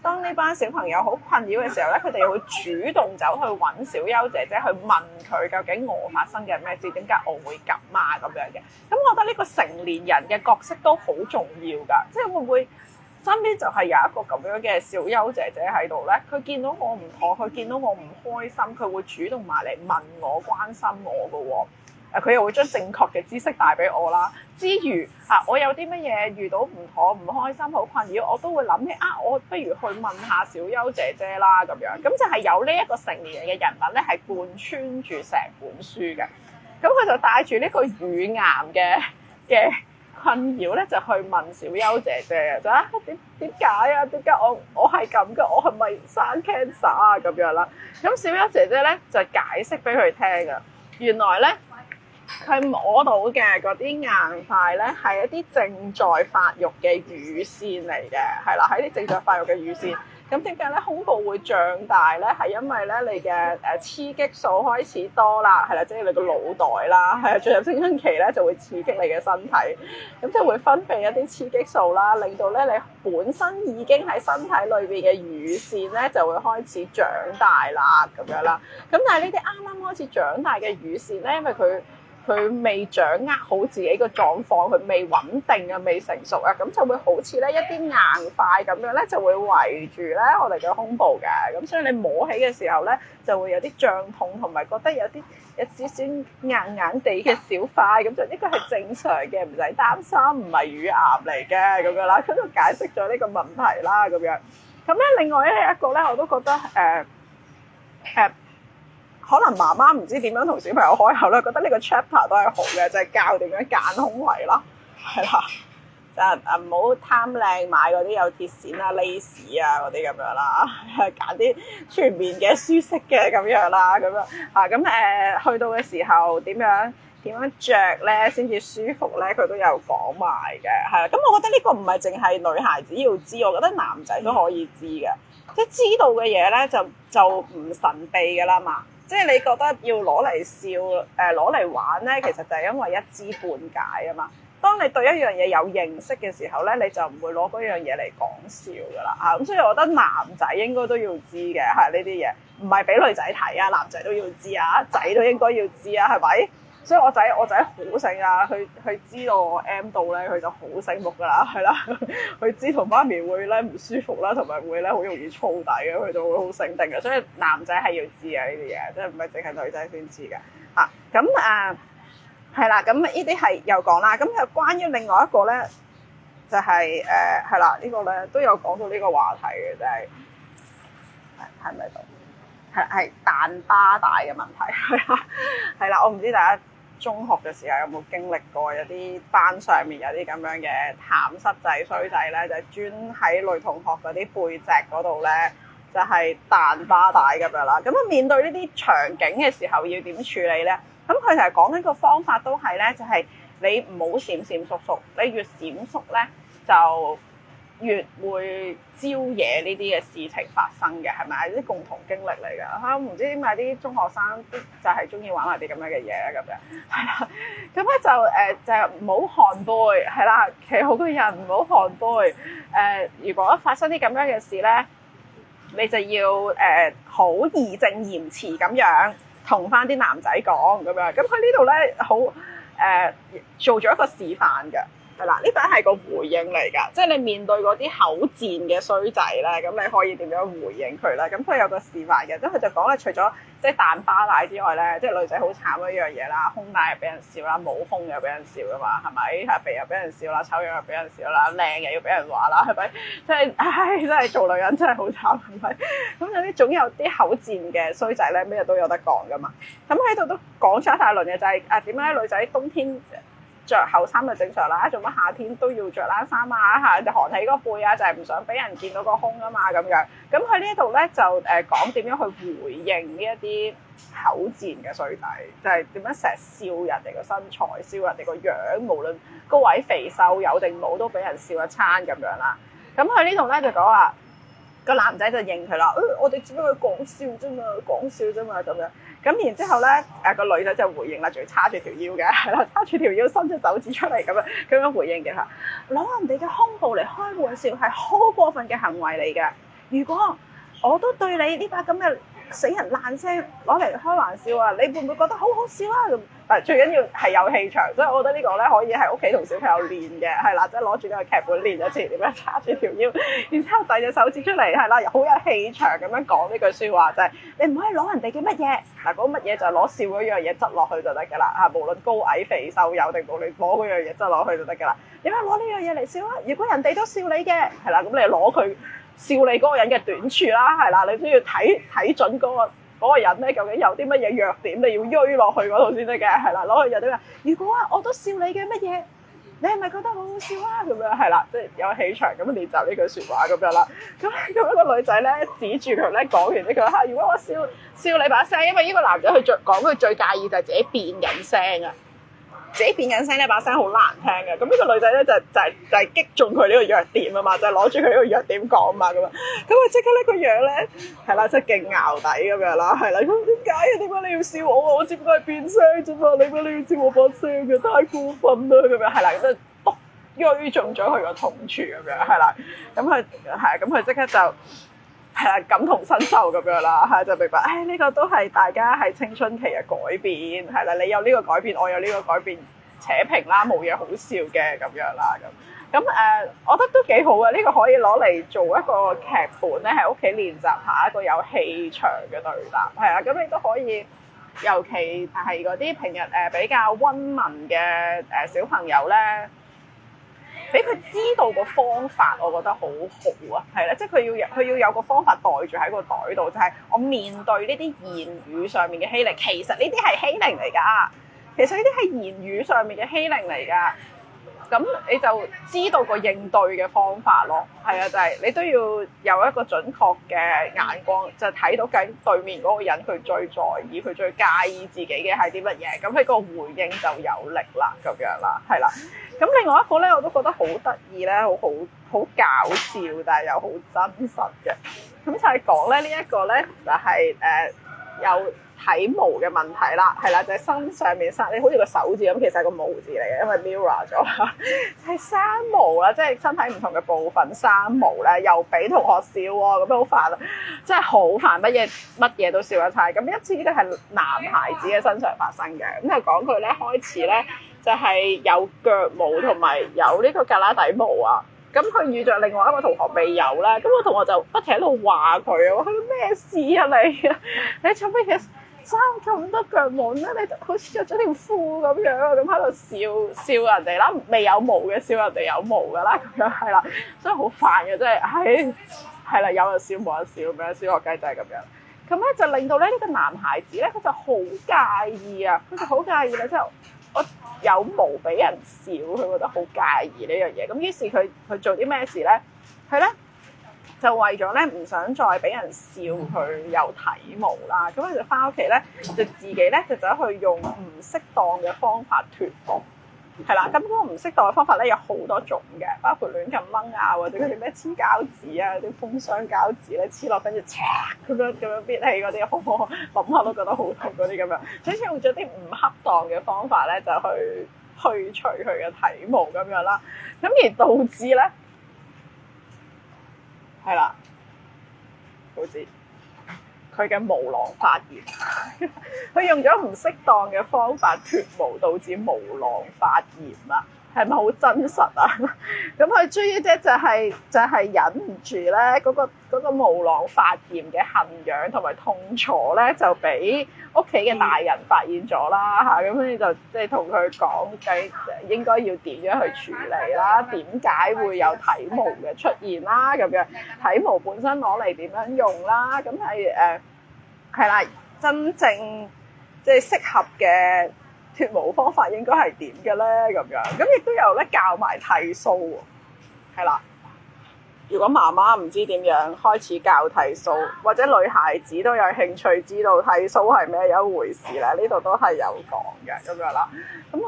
當呢班小朋友好困擾嘅時候咧，佢哋又會主動走去揾小優姐姐去問佢究竟我發生嘅咩事，點解我會咁啊咁樣嘅。咁我覺得呢個成年人嘅角色都好重要㗎，即係會唔會身邊就係有一個咁樣嘅小優姐姐喺度咧？佢見到我唔妥，佢見到我唔開心，佢會主動埋嚟問我、關心我㗎喎。佢又會將正確嘅知識帶俾我啦。之餘我有啲乜嘢遇到唔妥、唔開心、好困擾，我都會諗起我不如去問下小優姐姐啦咁樣。咁就係有呢一個成年人嘅人物咧，係貫穿住成本書嘅。咁咁佢就帶住呢個乳癌嘅困擾咧，就去問小優姐姐就啊點解啊？點解我係咁嘅？我係咪生 cancer 啊？咁樣啦。咁小優姐姐咧就解釋俾佢聽啊，原來咧佢摸到嘅嗰啲硬塊咧係一啲正在發育嘅乳腺嚟嘅，係啦，喺啲正在發育嘅乳腺。咁點解咧胸部會脹大咧？係因為咧你嘅雌激素開始多啦，係啦，即係你個腦袋啦，係啊，進入青春期咧就會刺激你嘅身體，咁就會分泌一啲雌激素啦，令到咧你本身已經喺身體裏邊嘅乳腺咧就會開始長大啦，咁樣啦。咁但係呢啲啱啱開始長大嘅乳腺咧，因為佢未掌握好自己個狀況，佢未穩定啊，未成熟啊，咁就會好似咧一啲硬塊咁樣咧，就會圍住咧我哋嘅胸部嘅。咁所以你摸起嘅時候咧，就會有啲脹痛，同埋覺得有少少硬硬地嘅小塊，咁就呢個係正常嘅，唔使擔心，唔係乳癌嚟嘅咁樣啦。咁就解釋咗呢個問題啦，咁樣。咁咧另外咧一個咧，我都覺得可能媽媽唔知點樣同小朋友開口咧，覺得呢個 chapter 都係好嘅，就係教點樣揀胸圍啦，係啦，就唔好貪靚買嗰啲有鐵線啊、lace 啊嗰啲咁樣啦，揀啲全面嘅舒適嘅咁樣啦，咁樣啊咁去到嘅時候點樣着咧先至舒服咧，佢都有講埋嘅，係啦。咁我覺得呢個唔係淨係女孩子要知，我覺得男仔都可以知嘅，即係知道嘅嘢咧就唔神秘㗎啦嘛。即係你覺得要攞嚟笑攞嚟玩咧，其實就係因為一知半解啊嘛。當你對一樣嘢有認識嘅時候咧，你就唔會攞嗰樣嘢嚟講笑噶啦嚇。咁所以我覺得男仔應該都要知嘅係呢啲嘢，唔係俾女仔睇啊，男仔都要知啊，仔都應該要知啊，係咪？所以我仔好醒啊，佢知道我 M 到咧，佢就好醒目噶啦，係啦，佢知同媽咪會咧唔舒服啦，同埋會咧好容易燥底嘅，佢就會好醒定嘅。所以男仔係要知啊呢啲嘢，即係唔係淨係女仔先知嘅嚇。咁係啦，咁呢啲係又講啦。咁就關於另外一個咧，就係係啦，呢個咧都有講到呢個話題嘅，就係咪度？係蛋巴大嘅問題，係啦，我唔知大家中學嘅時候有冇經歷過，有啲班上面有啲咁樣嘅鹹濕仔衰仔咧，就係專喺女同學嗰啲背脊嗰度咧，就係彈巴帶咁樣啦。咁啊面對呢啲場景嘅時候要點處理咧？咁佢成日講緊個方法都係咧，就係你唔好閃閃縮縮，你越閃縮咧就越會招惹呢啲嘅事情發生嘅，係咪？啲共同經歷嚟㗎嚇，唔知點解啲中學生就係中意玩埋啲咁樣嘅嘢咁樣，係啦。咁咧就唔好寒背，係啦，企好個人唔好寒背。如果發生啲咁樣嘅事咧，你就要好義正言辭咁樣同翻啲男仔講咁樣。咁佢呢度咧好做咗一個示範嘅。係啦，呢個係個回應嚟㗎，即係你面對嗰啲口賤嘅衰仔咧，咁你可以點樣回應佢咧？咁佢有個示範嘅，咁佢就講咧，除咗即係彈巴帶之外咧，即係女仔好慘一樣嘢啦，胸帶又俾人笑啦，冇胸又俾人笑㗎嘛，係咪？係肥又俾人笑啦，醜樣又俾人笑啦，靚又要俾人話啦，係咪？即係真係做女人真係好慘，係咪？咁有啲總有啲口賤嘅衰仔咧，咩嘢都有得講㗎嘛。咁喺度都講咗一大輪嘅，就係點解女仔冬天着厚衫就正常啦，做乜夏天都要着冷衫啊？嚇，就寒起個背啊，就係唔想俾人見到個胸啊嘛，咁樣。咁佢呢度咧就講點樣去回應呢一啲口賤嘅衰仔，就係點樣成日笑人哋個身材，笑人哋個樣，無論高矮肥瘦有定冇都俾人笑一餐咁樣啦。咁佢呢度咧就講話個男仔就應佢啦，我哋只不過講笑啫嘛，講笑啫嘛咁樣。咁然之後咧，個女仔就回應啦，仲要叉住條腰嘅，係啦，叉住條腰伸隻手指出嚟咁樣回應嘅嚇。攞人哋嘅胸部嚟開玩笑係好過分嘅行為嚟嘅。如果我都對你呢把咁嘅死人爛聲攞嚟開玩笑啊，你會唔會覺得好好笑啊？咁最緊要係有氣場，所以我覺得呢個咧可以喺屋企同小朋友練嘅，係啦，即係攞住呢個劇本練一次點樣叉住條腰，然之後遞隻手指出嚟，係啦，好有氣場咁樣講呢句説話，就係你唔可以攞人哋嘅乜嘢嗱，嗰乜嘢就係攞笑嗰樣嘢執落去就得㗎啦嚇，無論高矮肥瘦有定冇，你攞嗰樣嘢執落去就得㗎啦。點解攞呢樣嘢嚟笑啊？如果人哋都笑你嘅，係啦，咁你攞佢笑你嗰個人嘅短處啦，係啦，你都要睇準嗰嗰個人咧究竟有啲乜嘢弱點，你要追落去嗰度先得嘅，係啦，攞去有啲咩？如果我都笑你嘅乜嘢？你係咪覺得好好笑啊？咁樣係啦，即係有氣場咁練習呢句説話咁樣啦。咁一個女仔咧指住佢咧講完呢句嚇，如果我笑你把聲，因為呢個男仔佢講佢最介意就係自己變緊聲啊，自己變緊聲呢把聲好難聽嘅。咁呢個女仔咧就係擊中佢呢個弱點啊嘛，就係攞住佢呢個弱點講嘛咁啊。咁佢即刻呢個樣咧係啦，即係勁淆底咁樣啦，係啦。咁點解啊？點解你要笑我啊？我只不過係變聲啫嘛，你乜你要笑我把聲嘅？太過分啦咁樣係啦，咁就追中咗佢個痛處咁樣係啦。咁佢即刻就係啦，感同身受咁樣啦，係就明白，呢個都係大家係青春期嘅改變，係啦，你有呢個改變，我有呢個改變，扯平啦，冇嘢好笑嘅咁樣啦，咁我覺得都幾好嘅，呢個可以攞嚟做一個劇本咧，喺屋企練習下一個有氣場嘅對答，係啊，咁你都可以，尤其係嗰啲平日比較溫文嘅小朋友咧。俾佢知道個方法，我覺得好好啊，係啦，即係佢要有個方法袋住喺個袋度，就係我面對呢啲言語上面嘅欺凌，其實呢啲係欺凌嚟㗎，其實呢啲係言語上面嘅欺凌嚟㗎，咁你就知道個應對嘅方法咯，係啊，就係你都要有一個準確嘅眼光，就睇到緊對面嗰個人佢最在意、佢最介意自己嘅係啲乜嘢，咁佢個回應就有力啦，咁樣啦，係啦。咁另外一個咧，我都覺得好得意咧，好搞笑，但係又好真實嘅。咁就係講咧呢一個咧，就係有體毛嘅問題啦，係啦，就係身上面生，你好似個手指咁，其實係個毛字嚟嘅，因為 mirror 咗啦，係生毛啦，即係身體唔同嘅部分生毛咧，又俾同學笑喎，咁樣好煩啊，真係好煩，乜嘢都笑得晒。咁一次呢個係男孩子嘅身上發生嘅，咁就講佢咧開始咧。就係有腳毛同埋有呢個胳肋底毛啊！咁佢遇着另外一個同學未有啦，咁個同學就不停喺度話佢啊，話佢咩事啊你啊？你做乜嘢生咁多腳毛咧？你好似着咗條褲咁樣，咁喺度笑人哋啦，未有毛嘅笑人哋有毛噶啦，咁樣係啦，所以好煩嘅，真係係啦，有人笑冇人笑咁樣，小學雞就係咁樣。咁咧就令到咧呢個男孩子咧，佢就好介意啊，佢就好介意啦，即係我有毛俾人笑，佢覺得好介意呢樣嘢。咁於是佢做啲咩事咧？佢咧就為咗咧唔想再俾人笑佢有體毛啦，咁佢就翻屋企咧就自己咧就走去用唔適當嘅方法脫毛。係啦，咁嗰個唔適當嘅方法咧有好多種嘅，包括亂咁掹啊，或者嗰啲咩黐膠紙啊、啲封箱膠紙咧黐落跟住嚓咁樣搣起嗰啲，諗下都覺得好痛嗰啲咁樣，總之用咗啲唔恰當嘅方法咧就去除佢嘅體毛咁樣啦，咁而導致咧係啦，導致佢嘅毛囊發炎，佢用咗唔適當嘅方法脫毛，導致毛囊發炎啊！係咪好真實啊？咁佢終於就係忍唔住咧，嗰個毛囊發炎嘅痕癢同埋痛楚咧，就俾屋企嘅大人發現咗啦嚇，咁你就即係同佢講計應該要點樣去處理啦，點解會有體毛嘅出現啦咁樣，體毛本身攞嚟點樣用啦，咁係啦，真正即係適合嘅脫毛方法應該係點嘅咧？咁樣咁亦都有咧教埋剃鬚喎，係啦。如果媽媽唔知點樣開始教剃鬚，或者女孩子都有興趣知道剃鬚係咩一回事咧，呢度都係有講嘅咁樣啦。咁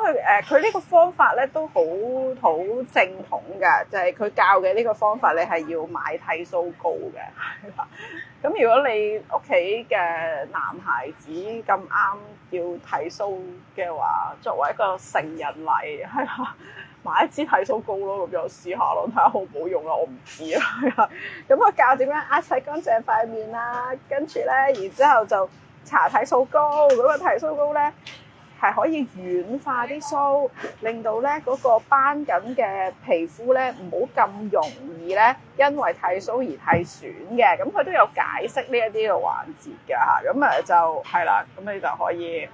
佢呢個方法咧都好正統嘅，就係佢教嘅呢個方法，你係要買剃鬚膏嘅。咁如果你屋企嘅男孩子咁啱要剃鬚嘅話，作為一個成人禮係啦，買一支剃鬚膏咯，咁就試下咯，睇下好唔好用啦，我唔知啊。咁我教點樣洗乾淨塊面啦，跟住咧，然之後就搽剃鬚膏。嗰個剃鬚膏咧係可以軟化啲鬚，令到咧嗰個斑緊嘅皮膚咧唔好咁容易咧因為剃鬚而剃損嘅。咁佢都有解釋呢一啲嘅環節㗎嚇。咁就係啦，咁你就可以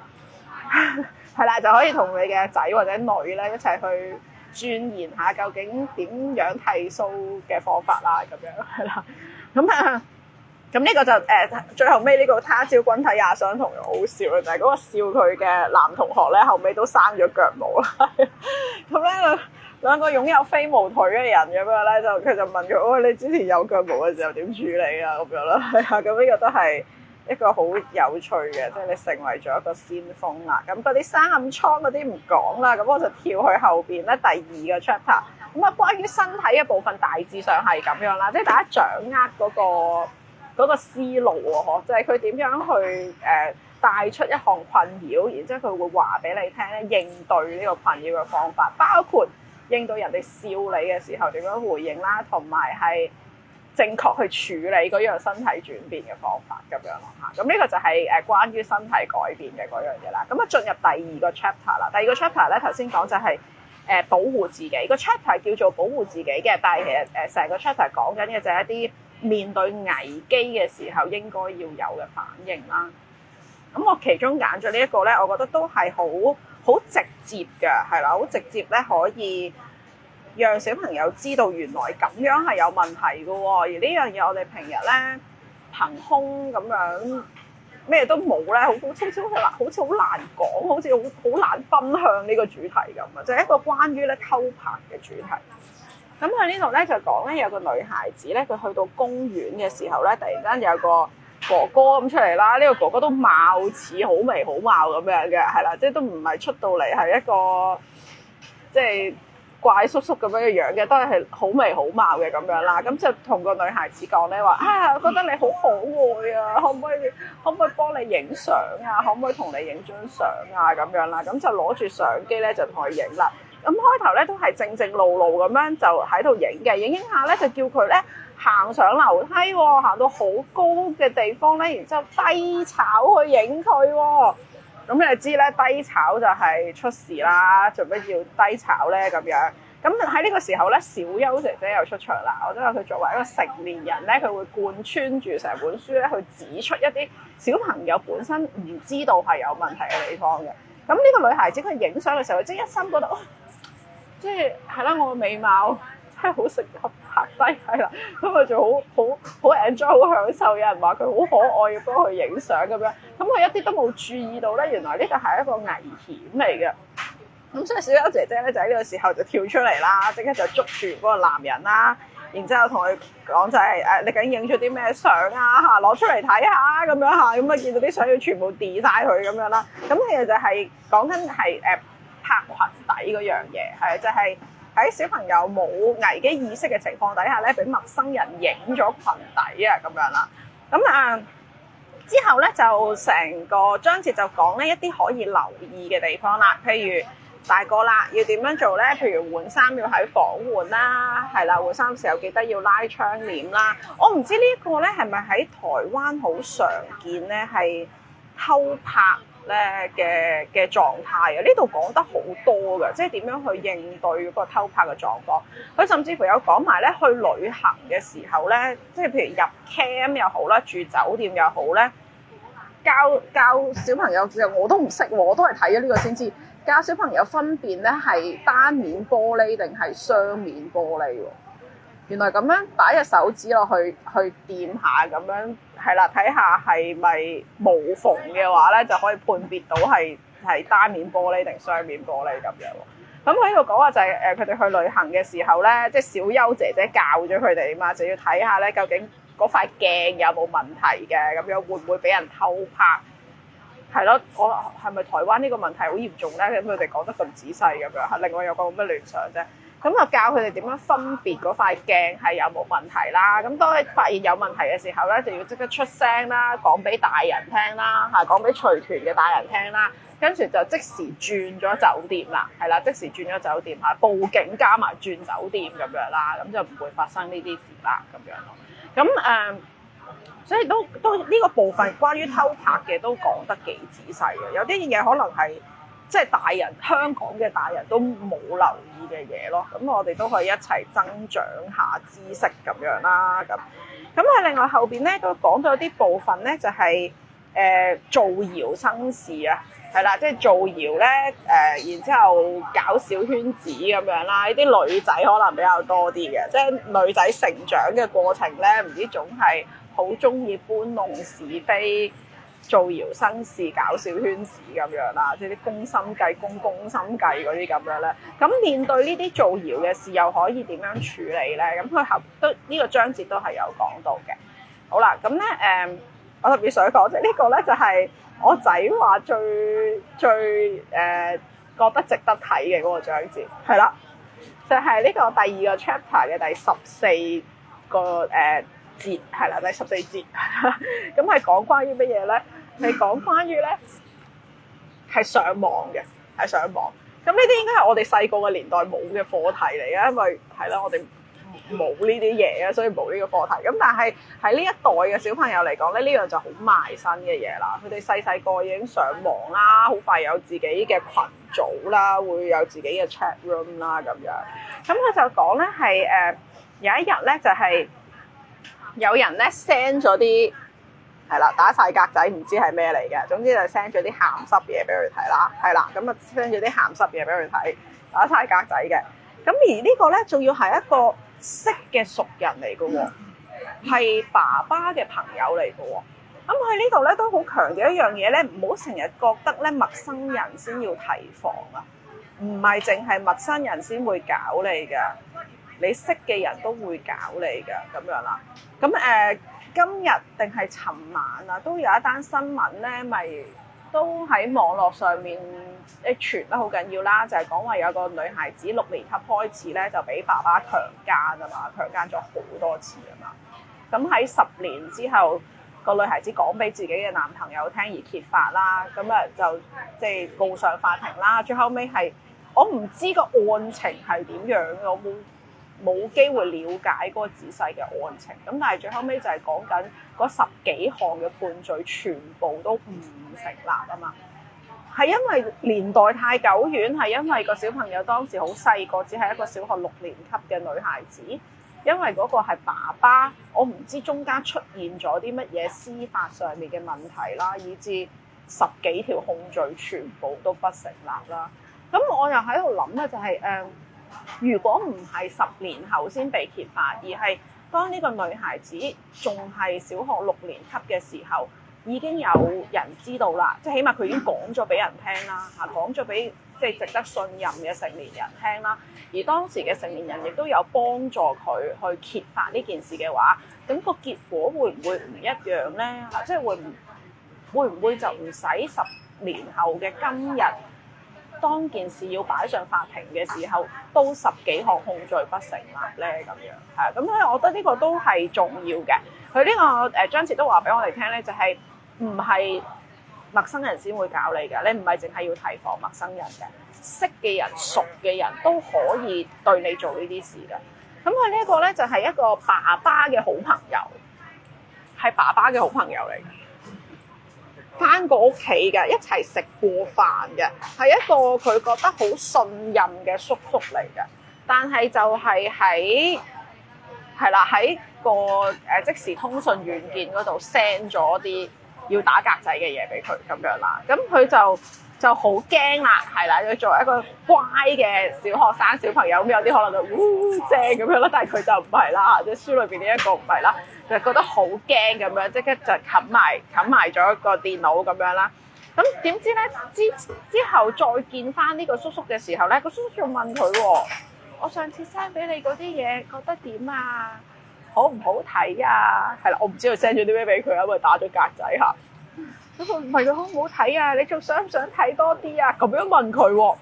係啦，就可以同你嘅仔或者女咧一齊去鑽研下究竟點樣剃鬚嘅方法啦，咁樣係啦。咁咁呢個就最後尾呢個他朝君體也相同又好笑啦，就係、是、嗰個笑佢嘅男同學咧，後尾都生咗腳毛啦。咁咧兩個擁有飛毛腿嘅人咁樣咧，佢就問佢：喂，你之前有腳毛嘅時候點處理啊？咁樣啦，係啊，咁呢個都係一個好有趣嘅，即係你成為咗一個先鋒啦。咁嗰啲生暗瘡嗰啲唔講啦，咁我就跳去後邊咧第二個 chapter。咁啊，關於身體嘅部分大致上係咁樣啦，即係大家掌握嗰個思路喎，嗬，就係佢點樣去帶出一項困擾，然之後佢會話俾你聽咧，應對呢個困擾嘅方法，包括應對人哋笑你嘅時候點樣回應啦，同埋係正確去處理嗰樣身體轉變嘅方法咁樣咯嚇。咁呢個就係關於身體改變嘅嗰樣嘢啦。咁啊進入第二個 chapter 啦。第二個 chapter 咧頭先講就係保護自己。個 chapter 叫做保護自己嘅，但係其實成個 chapter 講緊嘅就係一啲面對危機嘅時候應該要有嘅反應啦。咁我其中揀咗呢一個咧，我覺得都係好直接嘅，係啦，好直接咧可以讓小朋友知道原來咁樣係有問題嘅喎。而呢樣嘢我哋平日咧憑空咁樣咩都冇咧，好似好難講，好似好難分享呢個主題咁啊！就係一個關於咧偷拍嘅主題。咁佢呢度咧就講咧有個女孩子咧，佢去到公園嘅時候咧，突然間有個哥哥咁出嚟啦。呢個哥哥都貌似好眉好貌咁樣嘅，係啦，即係都唔係出到嚟係一個即係怪叔叔咁樣嘅樣嘅，都係好眉好貌嘅咁樣啦。咁就同個女孩子講咧話啊，我覺得你好可愛啊，可唔可以幫你影相啊？可唔可以同你影張相啊？咁樣啦，咁就攞住相機咧就同佢影啦。咁開頭咧都係正路咁樣就喺度影嘅，影下咧就叫佢咧行上樓梯喎，行到好高嘅地方咧，然之後低炒去影佢喎。咁你知咧低炒就係出事啦，做咩要低炒咧咁樣？咁喺呢個時候咧，小優姐姐又出場啦。我覺得佢作為一個成年人咧，佢會貫穿住成本書咧，去指出一啲小朋友本身唔知道係有問題嘅地方嘅。咁呢個女孩子佢影相嘅時候，即係一心覺得即係啦，我個美貌真係好適合拍低，係啦，咁佢就好 enjoy， 好享受。有人話佢好可愛，要幫佢影相咁樣，咁佢一啲都冇注意到咧，原來呢個係一個危險嚟嘅。咁所以小優姐姐咧就喺呢個時候就跳出嚟啦，即刻就捉住嗰個男人啦，然之後同佢講就係你究竟影咗啲咩相啊？嚇，攞出嚟睇下咁樣嚇，咁啊見到啲相要全部 delete 曬佢咁樣啦。咁其實就係講緊係拍裙底嗰樣嘢，係就係喺小朋友冇危機意識嘅情況底下咧，俾陌生人影咗裙底啊咁樣啦。咁之後咧就成個章節就講呢一啲可以留意嘅地方啦，譬如大個啦要點樣做咧？譬如換衫要喺房換啦，係啦，換衫時候記得要拉窗簾啦。我唔知呢一個咧係咪喺台灣好常見咧，係偷拍咧嘅狀態啊！呢度講得好多嘅，即係點樣去應對嗰個偷拍嘅狀況。佢甚至乎有講埋咧，去旅行嘅時候咧，即係譬如入 camp 又好啦，住酒店又好咧，教小朋友，其實我都唔識喎，我都係睇咗呢個先知。教小朋友分辨咧係單面玻璃定係雙面玻璃喎。原來咁樣擺隻手指落去掂下咁樣，係啦，睇下係咪無縫嘅話咧，就可以判別到係單面玻璃定雙面玻璃咁樣喎。咁佢呢度講話就係佢哋去旅行嘅時候咧，即係小優姐姐教咗佢哋啊嘛，就要睇下咧究竟嗰塊鏡有冇問題嘅，咁樣會唔會俾人偷拍？係咯，我係咪台灣呢個問題好嚴重咧？咁佢哋講得咁仔細咁樣，另外有個咁嘅聯想啫。咁就教佢哋點樣分別嗰塊鏡係有冇問題啦。咁當你發現有問題嘅時候咧，就要即刻出聲啦，講俾大人聽啦，講俾隨團嘅大人聽啦。跟住就即時轉咗酒店啦，係啦，即時轉咗酒店嚇，報警加埋轉酒店咁樣啦，咁就唔會發生呢啲事啦，咁樣咯。咁所以都呢個部分關於偷拍嘅都講得幾仔細嘅，有啲嘢可能係即係大人香港嘅大人都冇留意嘅嘢咯。咁我哋都可以一齊增長下知識咁樣啦。咁喺另外後邊咧都講到啲部分咧，就係造謠生事啊，係啦，即係造謠咧然之後搞小圈子咁樣啦。呢啲女仔可能比較多啲嘅，即係女仔成長嘅過程咧，唔知總係好中意搬弄是非、造謠生事、搞小圈子咁樣啦，即係啲攻心計、攻心計嗰啲咁樣咧。咁面對呢啲造謠嘅事，又可以點樣處理咧？咁佢都呢個章節都係有講到嘅。好啦，咁咧我特別想講即係呢個咧就係我仔話最覺得值得睇嘅嗰個章節，係啦，就係呢個第二個 chapter 嘅第14個節，係啦，第14節，咁係講關於乜嘢咧？係講關於咧係上網嘅，係上網。咁呢啲應該係我哋細個嘅年代冇嘅課題嚟嘅，因為係啦，我哋冇呢啲嘢啊，所以冇呢個課題。咁但係喺呢一代嘅小朋友嚟講咧，呢樣就好賣身嘅嘢啦。佢哋細個已經上網啦，好快有自己嘅群組啦，會有自己嘅 chat room 啦咁樣。咁佢就講咧係有一日咧就係有人咧 send 咗啲係啦，打晒格仔唔知係咩嚟嘅，總之就 send 咗啲鹹濕嘢俾佢睇啦，係啦，咁啊 send 咗啲鹹濕嘢俾佢睇，打晒格仔嘅。咁而呢個咧仲要係一個識嘅熟人嚟嘅喎，係爸爸嘅朋友嚟嘅喎。咁佢呢度咧都好強調一樣嘢咧，唔好成日覺得咧陌生人先要提防啊，唔係淨係陌生人先會搞你嘅，你識嘅人都會搞你嘅咁樣啦。咁今日定係尋晚啊，都有一單新聞咧，咪都喺網絡上面傳得好緊要啦，就係講話有個女孩子6年級開始咧就俾爸爸強姦啊嘛，強姦咗好多次啊嘛。咁喺10年之後，個女孩子講俾自己嘅男朋友聽而揭發啦，咁就即係告上法庭啦。最後尾係我唔知個案情係點樣嘅，我冇機會了解嗰個仔細嘅案情，咁但係最後尾就係講緊嗰10幾項嘅判罪全部都唔成立啊嘛，係因為年代太久遠，係因為個小朋友當時好細個，只係一個小學6年級嘅女孩子，因為嗰個係爸爸，我唔知中間出現咗啲乜嘢司法上面嘅問題啦，以致10幾條控罪全部都不成立啦。咁我又喺度諗咧，就係如果唔係10年後先被揭發，而係當呢個女孩子仲係小學6年級嘅時候，已經有人知道啦，即係起碼佢已經講咗俾人聽啦，講咗俾即係值得信任嘅成年人聽啦。而當時嘅成年人亦都有幫助佢去揭發呢件事嘅話，咁個結果會唔會唔一樣咧？即係會唔會就唔使10年後嘅今日？當件事要擺上法庭嘅時候，都10幾項控罪不成立咧，咁樣係咁，所以我覺得呢個都係重要嘅。佢呢個章節都話俾我哋聽咧，就係唔係陌生人先會搞你嘅，你唔係淨係要提防陌生人嘅，識嘅人、熟嘅人都可以對你做呢啲事嘅。咁佢呢個咧就係一個爸爸嘅好朋友，係爸爸嘅好朋友嚟嘅。返過屋企嘅，一齊食過飯嘅，係一個佢覺得好信任嘅叔叔嚟嘅。但係就係喺個即時通訊軟件嗰度 send 咗啲要打格仔嘅嘢俾佢咁樣啦。咁佢就好驚啦，係啦，要作為一個乖嘅小學生小朋友，咁有啲可能就正咁樣啦，但係佢就唔係啦，即係書裏邊呢一個唔係啦，就覺得好驚咁樣，即刻就冚埋咗個電腦咁樣啦。咁點知咧之後再見翻呢個叔叔嘅時候咧，個叔叔仲問佢喎：我上次 send 俾你嗰啲嘢覺得點啊？好唔好睇啊？係啦，我唔知佢 send 咗啲咩俾佢啊，因為打咗格仔嚇。咁佢唔係佢好唔好睇啊？你仲想唔想睇多啲啊？咁樣問佢喎。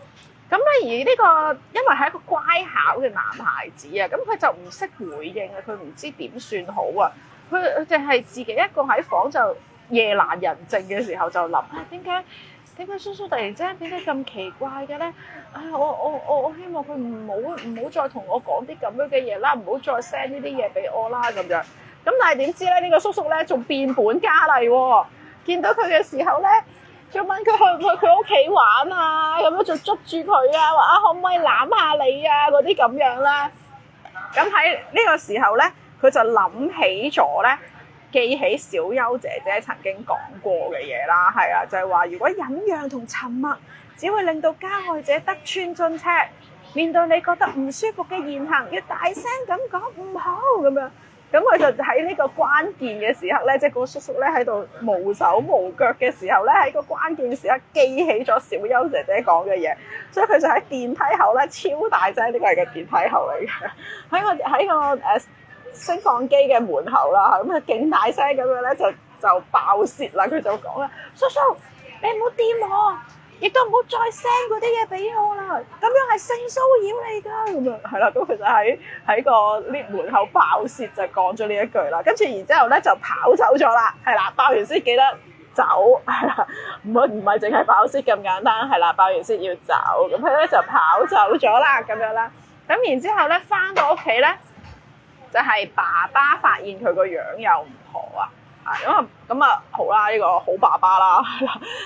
咁咧而呢個因為係一個乖巧嘅男孩子啊，咁佢就唔識回應啊，佢唔知點算好啊。佢淨係自己一個喺房就夜闌人靜嘅時候就諗點解叔叔突然之間點解咁奇怪嘅咧？我希望佢唔好再同我講啲咁樣嘅嘢啦，唔好再 send 呢啲嘢俾我啦咁樣。咁但係點知咧呢個叔叔咧仲變本加厲喎！見到佢嘅時候咧，仲問佢去唔去佢屋企玩啊？咁樣就捉住佢啊，話可唔可以攬下你啊？嗰啲咁樣啦。咁喺呢個時候咧，佢就諗起咗咧，記起小優姐姐曾經講過嘅嘢啦，係啊，就係話如果忍讓同沉默，只會令到加害者得寸進尺。面對你覺得唔舒服嘅言行，要大聲咁講唔好咁樣。咁佢就喺呢個關鍵嘅時刻咧，即係個叔叔咧喺度無手無腳嘅時候咧，喺個關鍵時刻記起咗小優姐姐講嘅嘢，所以佢就喺電梯口咧超大聲，呢個係個電梯口嚟嘅，喺個升降機嘅門口啦，咁啊勁大聲咁樣咧就爆泄啦，佢就講啦：叔叔，你唔好掂我！亦都唔好再 send 嗰啲嘢俾我啦，咁樣係性騷擾嚟㗎，咁樣係啦，咁佢就喺個 lift 門口爆泄就講咗呢一句啦，跟住然之後咧就跑走咗啦，係啦，爆完先記得走，係啦，唔係淨係爆泄咁簡單，係啦，爆完先要走，咁佢咧就跑走咗啦，咁樣啦，咁然之後咧翻到屋企咧，就係爸爸發現佢個樣又唔妥啊。咁啊好啦，呢個好爸爸啦，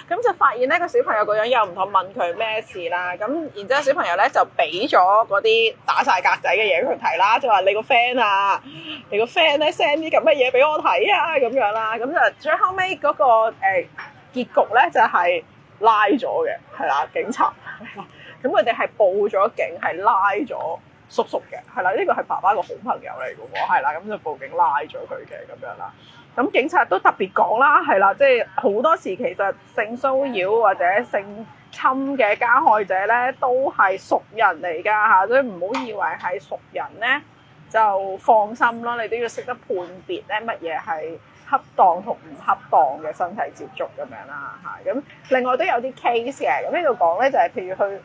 咁就發現咧個小朋友個樣又唔同，問佢咩事啦，咁然之後小朋友咧就俾咗嗰啲打晒格仔嘅嘢佢睇啦，就話你個 friend 啊，你個 friend 咧 send 啲咁嘅嘢俾我睇啊，咁樣啦，咁就最後尾嗰個結局咧就係拉咗嘅，係啦，警察，咁佢哋係報咗警，係拉咗叔叔嘅，係啦，呢個係爸爸個好朋友嚟嘅喎，係啦，咁就報警拉咗佢嘅咁樣啦。咁警察都特別講啦，係啦，即係好多時其實性騷擾或者性侵嘅加害者咧，都係熟人嚟㗎嚇，所以唔好以為係熟人咧就放心咯，你都要識得判別咧乜嘢係恰當同唔恰當嘅身體接觸咁樣啦嚇。咁另外都有啲 case 嘅，咁呢度講咧就係譬如去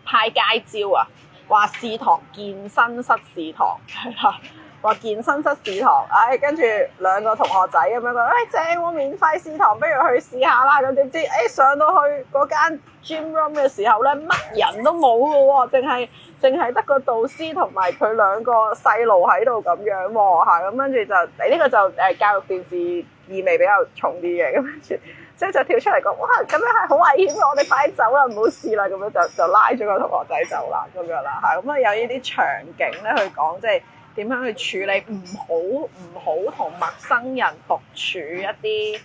派街招啊，話試堂健身室試堂係啦。話健身室試堂，跟住兩個同學仔咁樣講，正喎，免費試堂，不如去試下啦。咁點知，上到去嗰間 gym room 嘅時候咧，乜人都冇嘅喎，淨係得個導師同埋佢兩個細路喺度咁樣喎嚇。咁跟住就呢個就教育電視意味比較重啲嘅，咁跟住即係就跳出嚟講，哇咁樣係好危險嘅，我哋快啲走啦，唔好試啦。咁樣就拉咗個同學仔走啦，咁樣啦嚇。咁啊有呢啲場景咧去講，即係。點樣去處理唔好同陌生人獨處一啲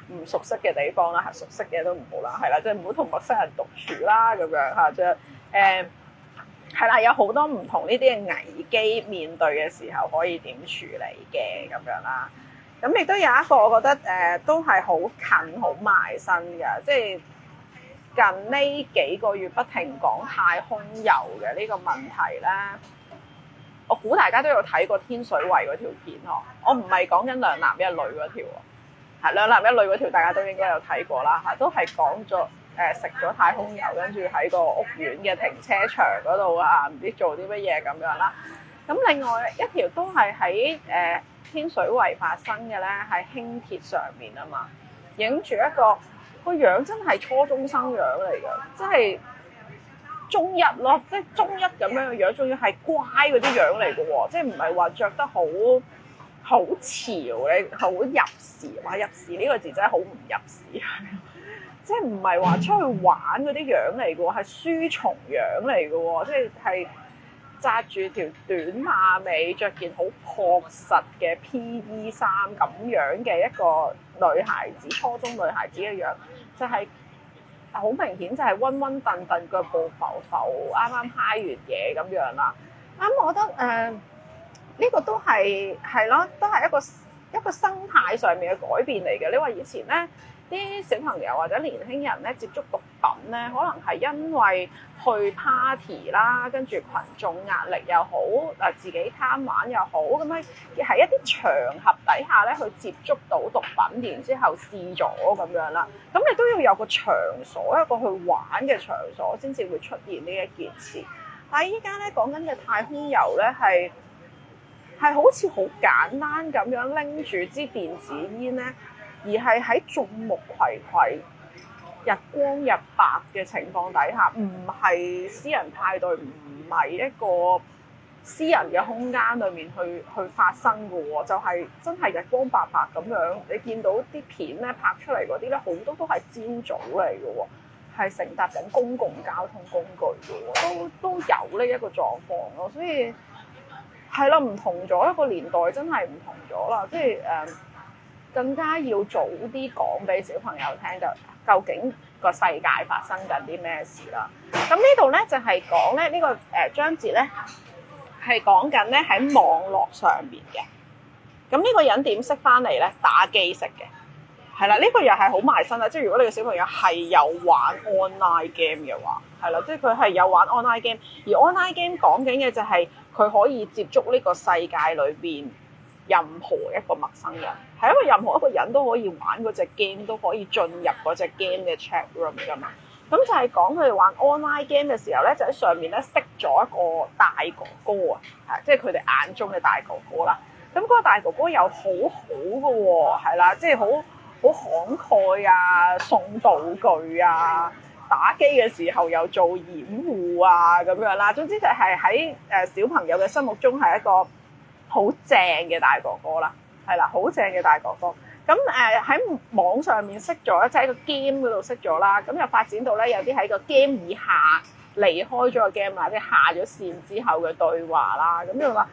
唔熟悉嘅地方啦，係熟悉嘅都唔好啦，係啦，即係唔好同陌生人獨處啦，咁樣嚇，即係係啦，有好多唔同呢啲嘅危機面對嘅時候可以點處理嘅咁樣啦。咁亦都有一個我覺得都係好近好埋身嘅，即係近呢幾個月不停講太空遊嘅呢個問題咧。我估大家都有睇過天水圍嗰條片呵，我唔係講緊兩男一女嗰條喎，係兩男一女嗰條大家都應該有睇過啦嚇，都係講咗食咗太空油，跟住喺個屋苑嘅停車場嗰度啊，唔知做啲乜嘢咁樣啦。咁另外一條都係喺天水圍發生嘅咧，喺輕鐵上面啊嘛，影住一個樣真係初中生樣嚟嘅，即係。中一咯，即係中一咁樣嘅樣，仲要係乖嗰啲樣嚟嘅喎，即係唔係話着得好潮咧，好入時。話入時呢個字真係好唔入時，即係唔係話出去玩嗰啲樣嚟嘅喎，係書蟲樣嚟嘅喎，即係紮住條短馬尾，着件好樸實嘅 PE 衫咁樣嘅一個女孩子，初中女孩子嘅樣，就係。好明顯就係溫溫頓頓，腳步浮浮，啱啱嗨完嘢咁樣啦。我覺得呢個都係咯，都係一個生態上面嘅改變嚟嘅。你話以前咧，啲小朋友或者年輕人咧接觸毒品咧，可能係因為去 party 啦，跟住群眾壓力又好，自己貪玩又好，咁樣喺一啲場合底下咧去接觸到毒品，然之後試咗咁樣啦。咁你都要有個場所，一個去玩嘅場所，先至會出現呢一件事。但係依家咧講緊嘅太空遊咧係好似好簡單咁樣拎住支電子煙咧，而係喺眾目睽睽、日光日白嘅情況底下，唔係私人派對，唔係一個私人嘅空間裏面去發生嘅喎，就係真係日光白白咁樣。你見到啲片咧拍出嚟嗰啲咧，好多都係朝早嚟嘅喎，係乘搭緊公共交通工具嘅喎，都有呢一個狀況咯。所以係啦，唔同咗一個年代，真係唔同咗啦。即係更加要早啲講俾小朋友聽，究竟個世界發生緊啲咩事啦。咁呢度咧就係講咧呢個章節咧係講緊咧喺網絡上邊嘅，咁呢個人點識翻嚟咧？打機識嘅。係啦，呢個又係好埋身啦。即係如果你個小朋友係有玩 online game 嘅話，係啦，即係佢係有玩 online game，而 online game 講緊嘅就係佢可以接觸呢個世界裏邊任何一個陌生人，係因為任何一個人都可以玩嗰隻 game，都可以進入嗰隻 game 嘅 chat room 㗎嘛。咁就係講佢哋玩 online game 嘅時候咧，就喺上面咧識咗一個大哥哥啊，係即係佢哋眼中嘅大哥哥啦。咁嗰個大哥哥又好好嘅喎，係啦，即係好慷慨啊，送道具啊，打機嘅時候又做掩護啊咁樣啦。總之就係喺小朋友嘅心目中係一個好正嘅大哥哥啦，係啦，好正嘅大哥哥。咁喺網上面識咗，即係喺個 game 嗰度識咗啦。咁又發展到咧有啲喺個 game 以下離開咗個 game 啦，即係下咗線之後嘅對話啦。咁就話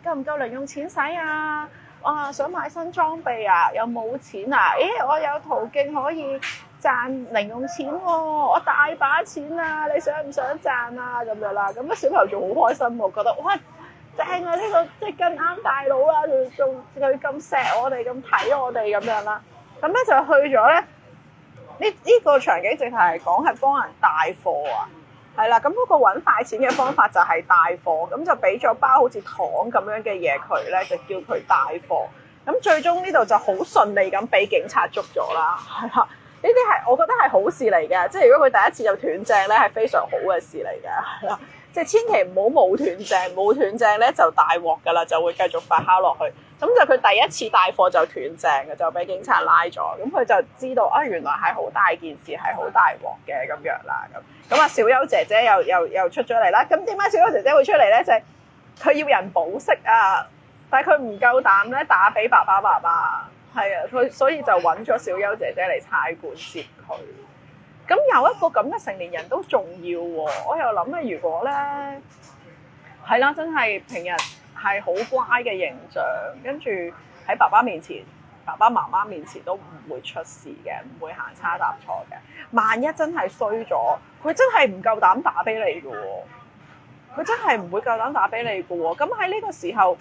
夠唔夠零用錢使啊？哇！想買新裝備啊，又冇錢啊！咦，我有途徑可以賺零用錢喎，我大把錢啊！你想唔想賺啊？咁樣啦，咁啲小朋友仲好開心喎，覺得哇正啊！呢個即係跟啱大佬啦，仲佢咁錫我哋，咁睇我哋咁樣啦。咁咧就去咗咧呢個場景，直頭係講係幫人帶貨啊！係啦，咁嗰個揾快錢嘅方法就係帶貨，咁就俾咗包好似糖咁樣嘅嘢佢咧，就叫佢帶貨。咁最終呢度就好順利咁俾警察捉咗啦。係啦，呢啲係我覺得係好事嚟嘅，即係如果佢第一次就斷正咧，係非常好嘅事嚟嘅。係啦，即係千祈唔好冇斷正，冇斷正咧就大鑊㗎啦，就會繼續發酵落去。咁就佢第一次帶貨就斷正嘅，就俾警察拉咗。咁佢就知道原來係好大件事，係好大鑊嘅咁樣啦。咁小優姐姐又出咗嚟啦。咁點解小優姐姐會出嚟咧？就係佢要人保釋啊，但係佢唔夠膽咧打俾爸爸媽媽，係啊，佢所以就揾咗小優姐姐嚟差館接佢。咁有一個咁嘅成年人都重要喎。我又諗咧，如果咧係啦，真係平日係好乖嘅形象，跟住喺爸爸面前、爸爸媽媽面前都唔會出事嘅，唔會行差踏錯嘅。萬一真係衰咗，佢真係唔夠膽打俾你嘅喎，佢真係唔會夠膽打俾你嘅喎。咁喺呢個時候，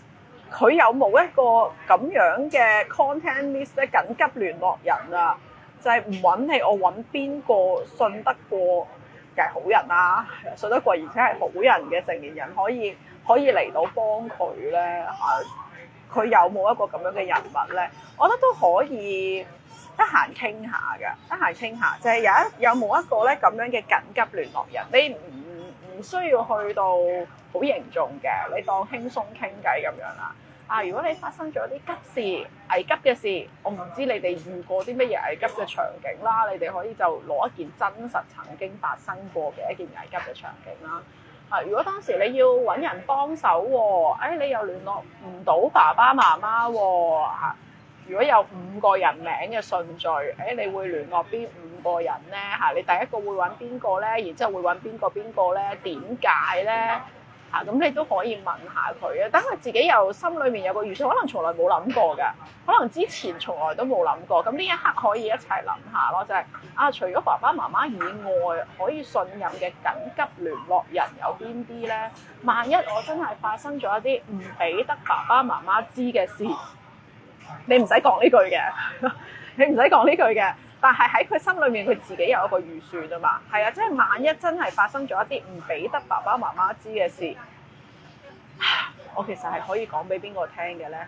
佢有冇一個咁樣嘅 content list 咧？緊急聯絡人啊，就係唔揾你，我揾邊個信得過嘅好人啊？信得過而且係好人嘅成年人可以嚟到幫佢咧佢有冇一個咁樣嘅人物咧？我覺得都可以得閒傾下㗎，得閒傾下，就係有冇一個咧咁樣嘅緊急聯絡人？你唔需要去到好凝重嘅，你當輕鬆傾偈咁樣啦。如果你發生咗啲急事、危急嘅事，我唔知你哋遇過啲乜嘢危急嘅場景啦，你哋可以就攞一件真實曾經發生過嘅一件危急嘅場景啦。如果當時你要揾人幫手喎，你又聯絡唔到爸爸媽媽喎，如果有5個人名嘅順序，你會聯絡邊5個人咧？你第一個會揾邊個咧？然之後會揾邊個咧？點解咧？咁你都可以問下佢啊，等佢自己又心裏面有個預算，可能從來冇諗過㗎，可能之前從來都冇諗過。咁呢一刻可以一齊諗下咯，就係除咗爸爸媽媽以外，可以信任嘅緊急聯絡人有邊啲咧？萬一我真係發生咗一啲唔俾得爸爸媽媽知嘅事，你唔使講呢句嘅，你唔使講呢句嘅。但係喺佢心裏面，佢自己有一個預算啊嘛，係啊，即係萬一真係發生咗一啲唔俾得爸爸媽媽知嘅事，我其實係可以講俾邊個聽嘅咧？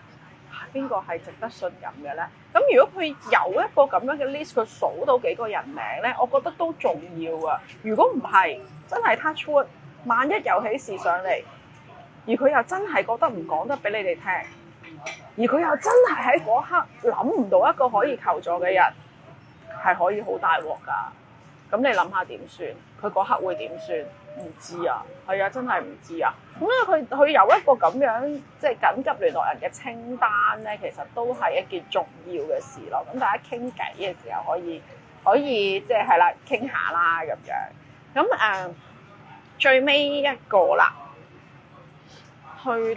邊個係值得信任嘅咧？咁如果佢有一個咁樣嘅 list，佢數到幾個人名咧，我覺得都重要啊。如果唔係，真係 touch wood，萬一有起事上嚟，而佢又真係覺得唔講得俾你哋聽，而佢又真係喺嗰刻諗唔到一個可以求助嘅人，係可以好大鑊㗎。咁你諗下點算？佢嗰刻會點算？唔知啊，係啊，真係唔知啊。咁咧，佢有一個咁樣即係緊急聯絡人嘅清單咧，其實都係一件重要嘅事咯。咁大家傾偈嘅時候可以即係啦，傾下啦咁樣。咁最尾一個啦，去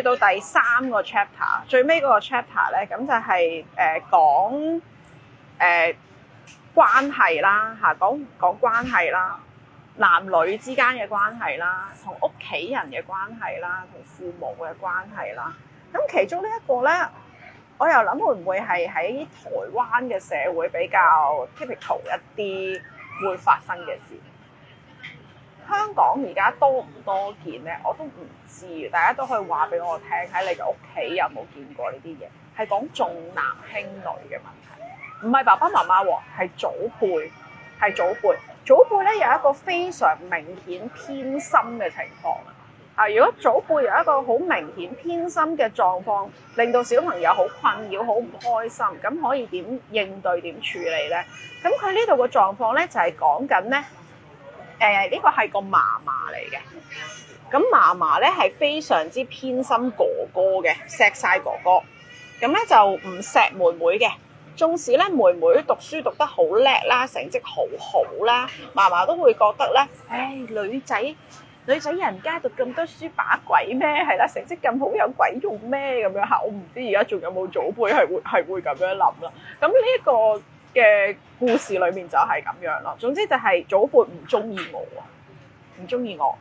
到第3個 chapter， 最尾嗰個 chapter 咧，咁就係講關係啦嚇，講關係啦。男女之間嘅關係啦，同屋企人嘅關係啦，同父母嘅關係啦。咁其中呢一個咧，我又諗會唔會係喺台灣嘅社會比較 typical 一啲會發生嘅事？香港而家多唔多見咧？我都唔知，大家都可以話俾我聽，喺你嘅屋企有冇見過呢啲嘢？係講重男輕女嘅問題，唔係爸爸媽媽喎，係祖輩，係祖輩。祖輩咧有一個非常明顯偏心嘅情況啊！如果祖輩有一個好明顯偏心嘅狀況，令到小朋友好困擾、好唔開心，咁可以點應對、點處理咧？咁佢呢度嘅狀況咧就係講緊咧，呢個係個嫲嫲嚟嘅。咁嫲嫲咧係非常之偏心哥哥嘅，錫晒哥哥。咁咧就唔錫妹妹嘅。縱使咧妹妹讀書讀得好叻啦，成績好好啦，嫲嫲都會覺得咧，唉，女仔人家讀咁多書把鬼咩？係啦，成績咁好有鬼用咩？咁樣嚇，我唔知而家仲有冇祖輩係會咁樣諗啦。咁呢一個嘅故事裏面就係咁樣咯。總之就係祖輩唔中意我，唔中意我。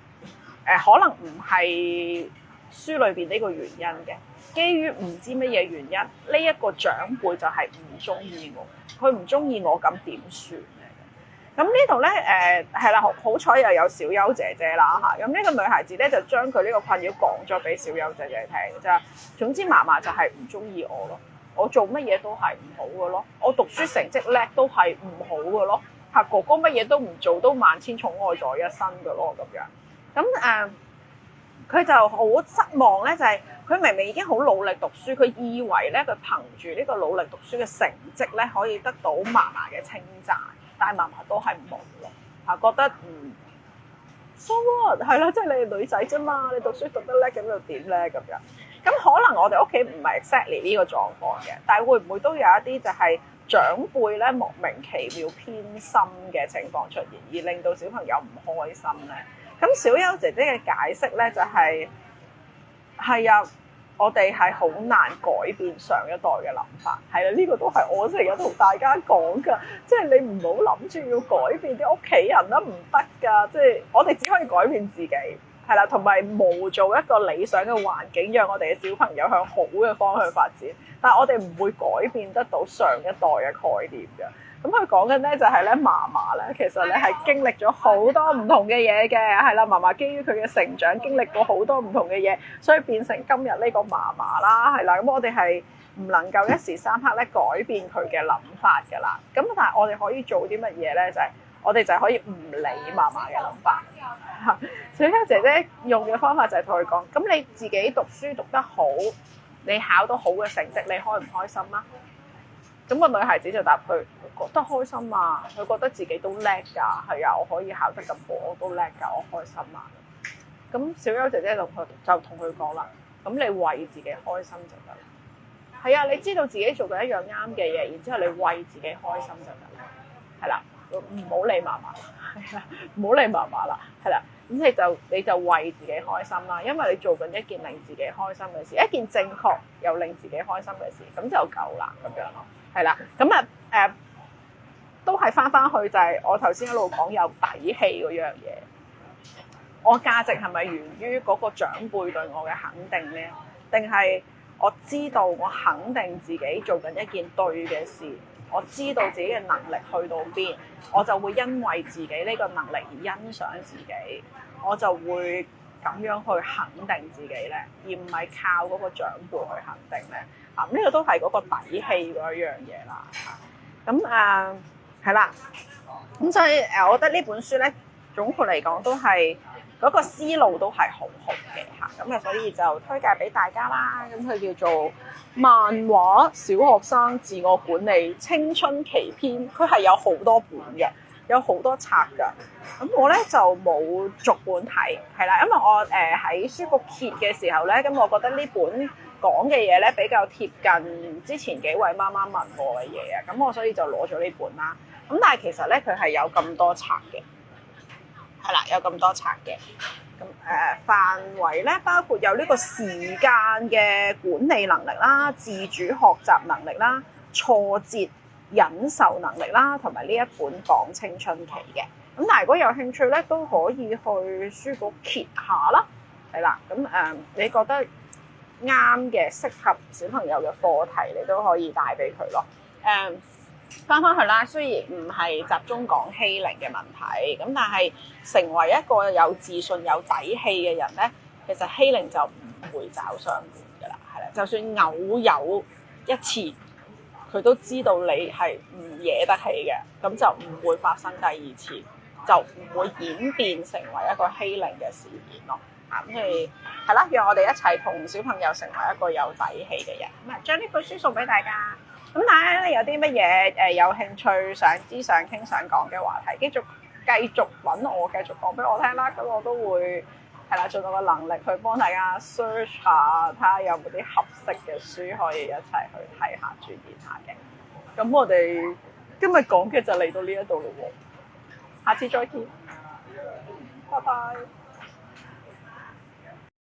可能唔係書裏邊呢個原因嘅。基於唔知乜嘢原因，呢一個長輩就係唔中意我，佢唔中意我，咁點算咧？咁呢度咧係啦，好彩又有小優姐姐啦嚇。咁呢個女孩子咧就將佢呢個困擾講咗俾小優姐姐聽，就係總之嫲嫲就係唔中意我咯，我做乜嘢都係唔好嘅咯，我讀書成績叻都係唔好嘅咯，嚇哥哥乜嘢都唔做都萬千寵愛在一身嘅咯咁樣。咁佢就好失望咧，就係佢明明已經好努力讀書，佢以為咧佢憑住呢個努力讀書嘅成績咧可以得到嫲嫲嘅稱讚，但係嫲嫲都係冇咯，嚇覺得so what 係啦，即係你係女仔啫嘛，你讀書讀得叻咁又點咧咁樣？咁可能我哋屋企唔係 exactly 呢個狀況嘅，但係會唔會都有一啲就係長輩咧莫名其妙偏心嘅情況出現，而令到小朋友唔開心咧？咁小優姐姐嘅解釋咧就係啊，我哋係好難改變上一代嘅諗法，係啦，呢個都係我成日同大家講噶，即係你唔好諗住要改變啲屋企人啦，唔得噶，即係我哋只可以改變自己，係啦，同埋模造一個理想嘅環境，讓我哋嘅小朋友向好嘅方向發展，但係我哋唔會改變得到上一代嘅概念嘅。咁佢講緊咧就係咧嫲嫲咧，其實咧係經歷咗好多唔同嘅嘢嘅，係啦，嫲嫲基於佢嘅成長經歷過好多唔同嘅嘢，所以變成今日呢個嫲嫲啦，係啦，咁我哋係唔能夠一時三刻咧改變佢嘅諗法㗎啦。咁但係我哋可以做啲乜嘢咧？就係我哋就可以唔理嫲嫲嘅諗法。小優姐姐用嘅方法就係同佢講：咁你自己讀書讀得好，你考到好嘅成績，你開唔開心啊？咁個女孩子就答佢：覺得開心啊！佢覺得自己都叻㗎，係啊，我可以考得咁好，我都叻㗎，我開心啊！咁小優姐姐就同佢講啦：咁你為自己開心就得啦。係啊，你知道自己做緊一樣啱嘅嘢，然之後你為自己開心就得啦。係啦，唔好理嫲嫲，係啦，唔好理嫲嫲啦，係啦。咁你就為自己開心啦，因為你做緊一件令自己開心嘅事，一件正確又令自己開心嘅事，咁就夠啦咁樣咯。係啦，咁都係翻去就係我頭先一路講有底氣嗰樣嘢。我價值係咪源於嗰個長輩對我嘅肯定咧？定係我知道我肯定自己做緊一件對嘅事，我知道自己嘅能力去到邊，我就會因為自己呢個能力而欣賞自己，我就會咁樣去肯定自己咧，而唔係靠嗰個長輩去肯定咧。呢個都係嗰個底氣嗰一樣嘢啦。咁係啦，咁所以我覺得呢本書咧，總括嚟講都係嗰個思路都係好好嘅嚇。咁所以就推介俾大家啦。咁佢叫做漫畫小學生自我管理青春期篇，佢係有好多本嘅，有好多冊㗎。咁我咧就冇逐本睇，係啦，因為我喺書局揭嘅時候咧，咁我覺得呢本講嘅嘢咧比較貼近之前幾位媽媽問我嘅嘢啊，咁我所以就攞咗呢本啦。咁但係其實咧佢係有咁多冊嘅，係啦，有咁多冊嘅。咁範圍咧包括有呢個時間嘅管理能力啦、自主學習能力啦、挫折忍受能力啦，同埋呢一本講青春期嘅。咁但係如果有興趣咧，都可以去書局揭下啦。係啦，咁你覺得啱嘅適合小朋友嘅課題，你都可以帶俾佢咯。翻返去啦，雖然唔係集中講欺凌嘅問題，咁但係成為一個有自信、有底氣嘅人咧，其實欺凌就唔會找上門㗎啦，係啦。就算偶有一次，佢都知道你係唔惹得起嘅，咁就唔會發生第二次，就唔會演變成為一個欺凌嘅事件咯。咁係啦，讓我哋一齊同小朋友成為一個有底氣嘅人。咁啊，將呢本書送俾大家。咁大家咧有啲乜嘢有興趣、想知、想傾、想講嘅話題，繼續揾我，繼續講俾我聽啦。咁我都會係啦，盡我嘅能力去幫大家 search 下，睇下有冇啲合適嘅書可以一齊去睇下、轉變下嘅。咁我哋今日講嘅就嚟到呢一度咯喎，下次再見，拜拜。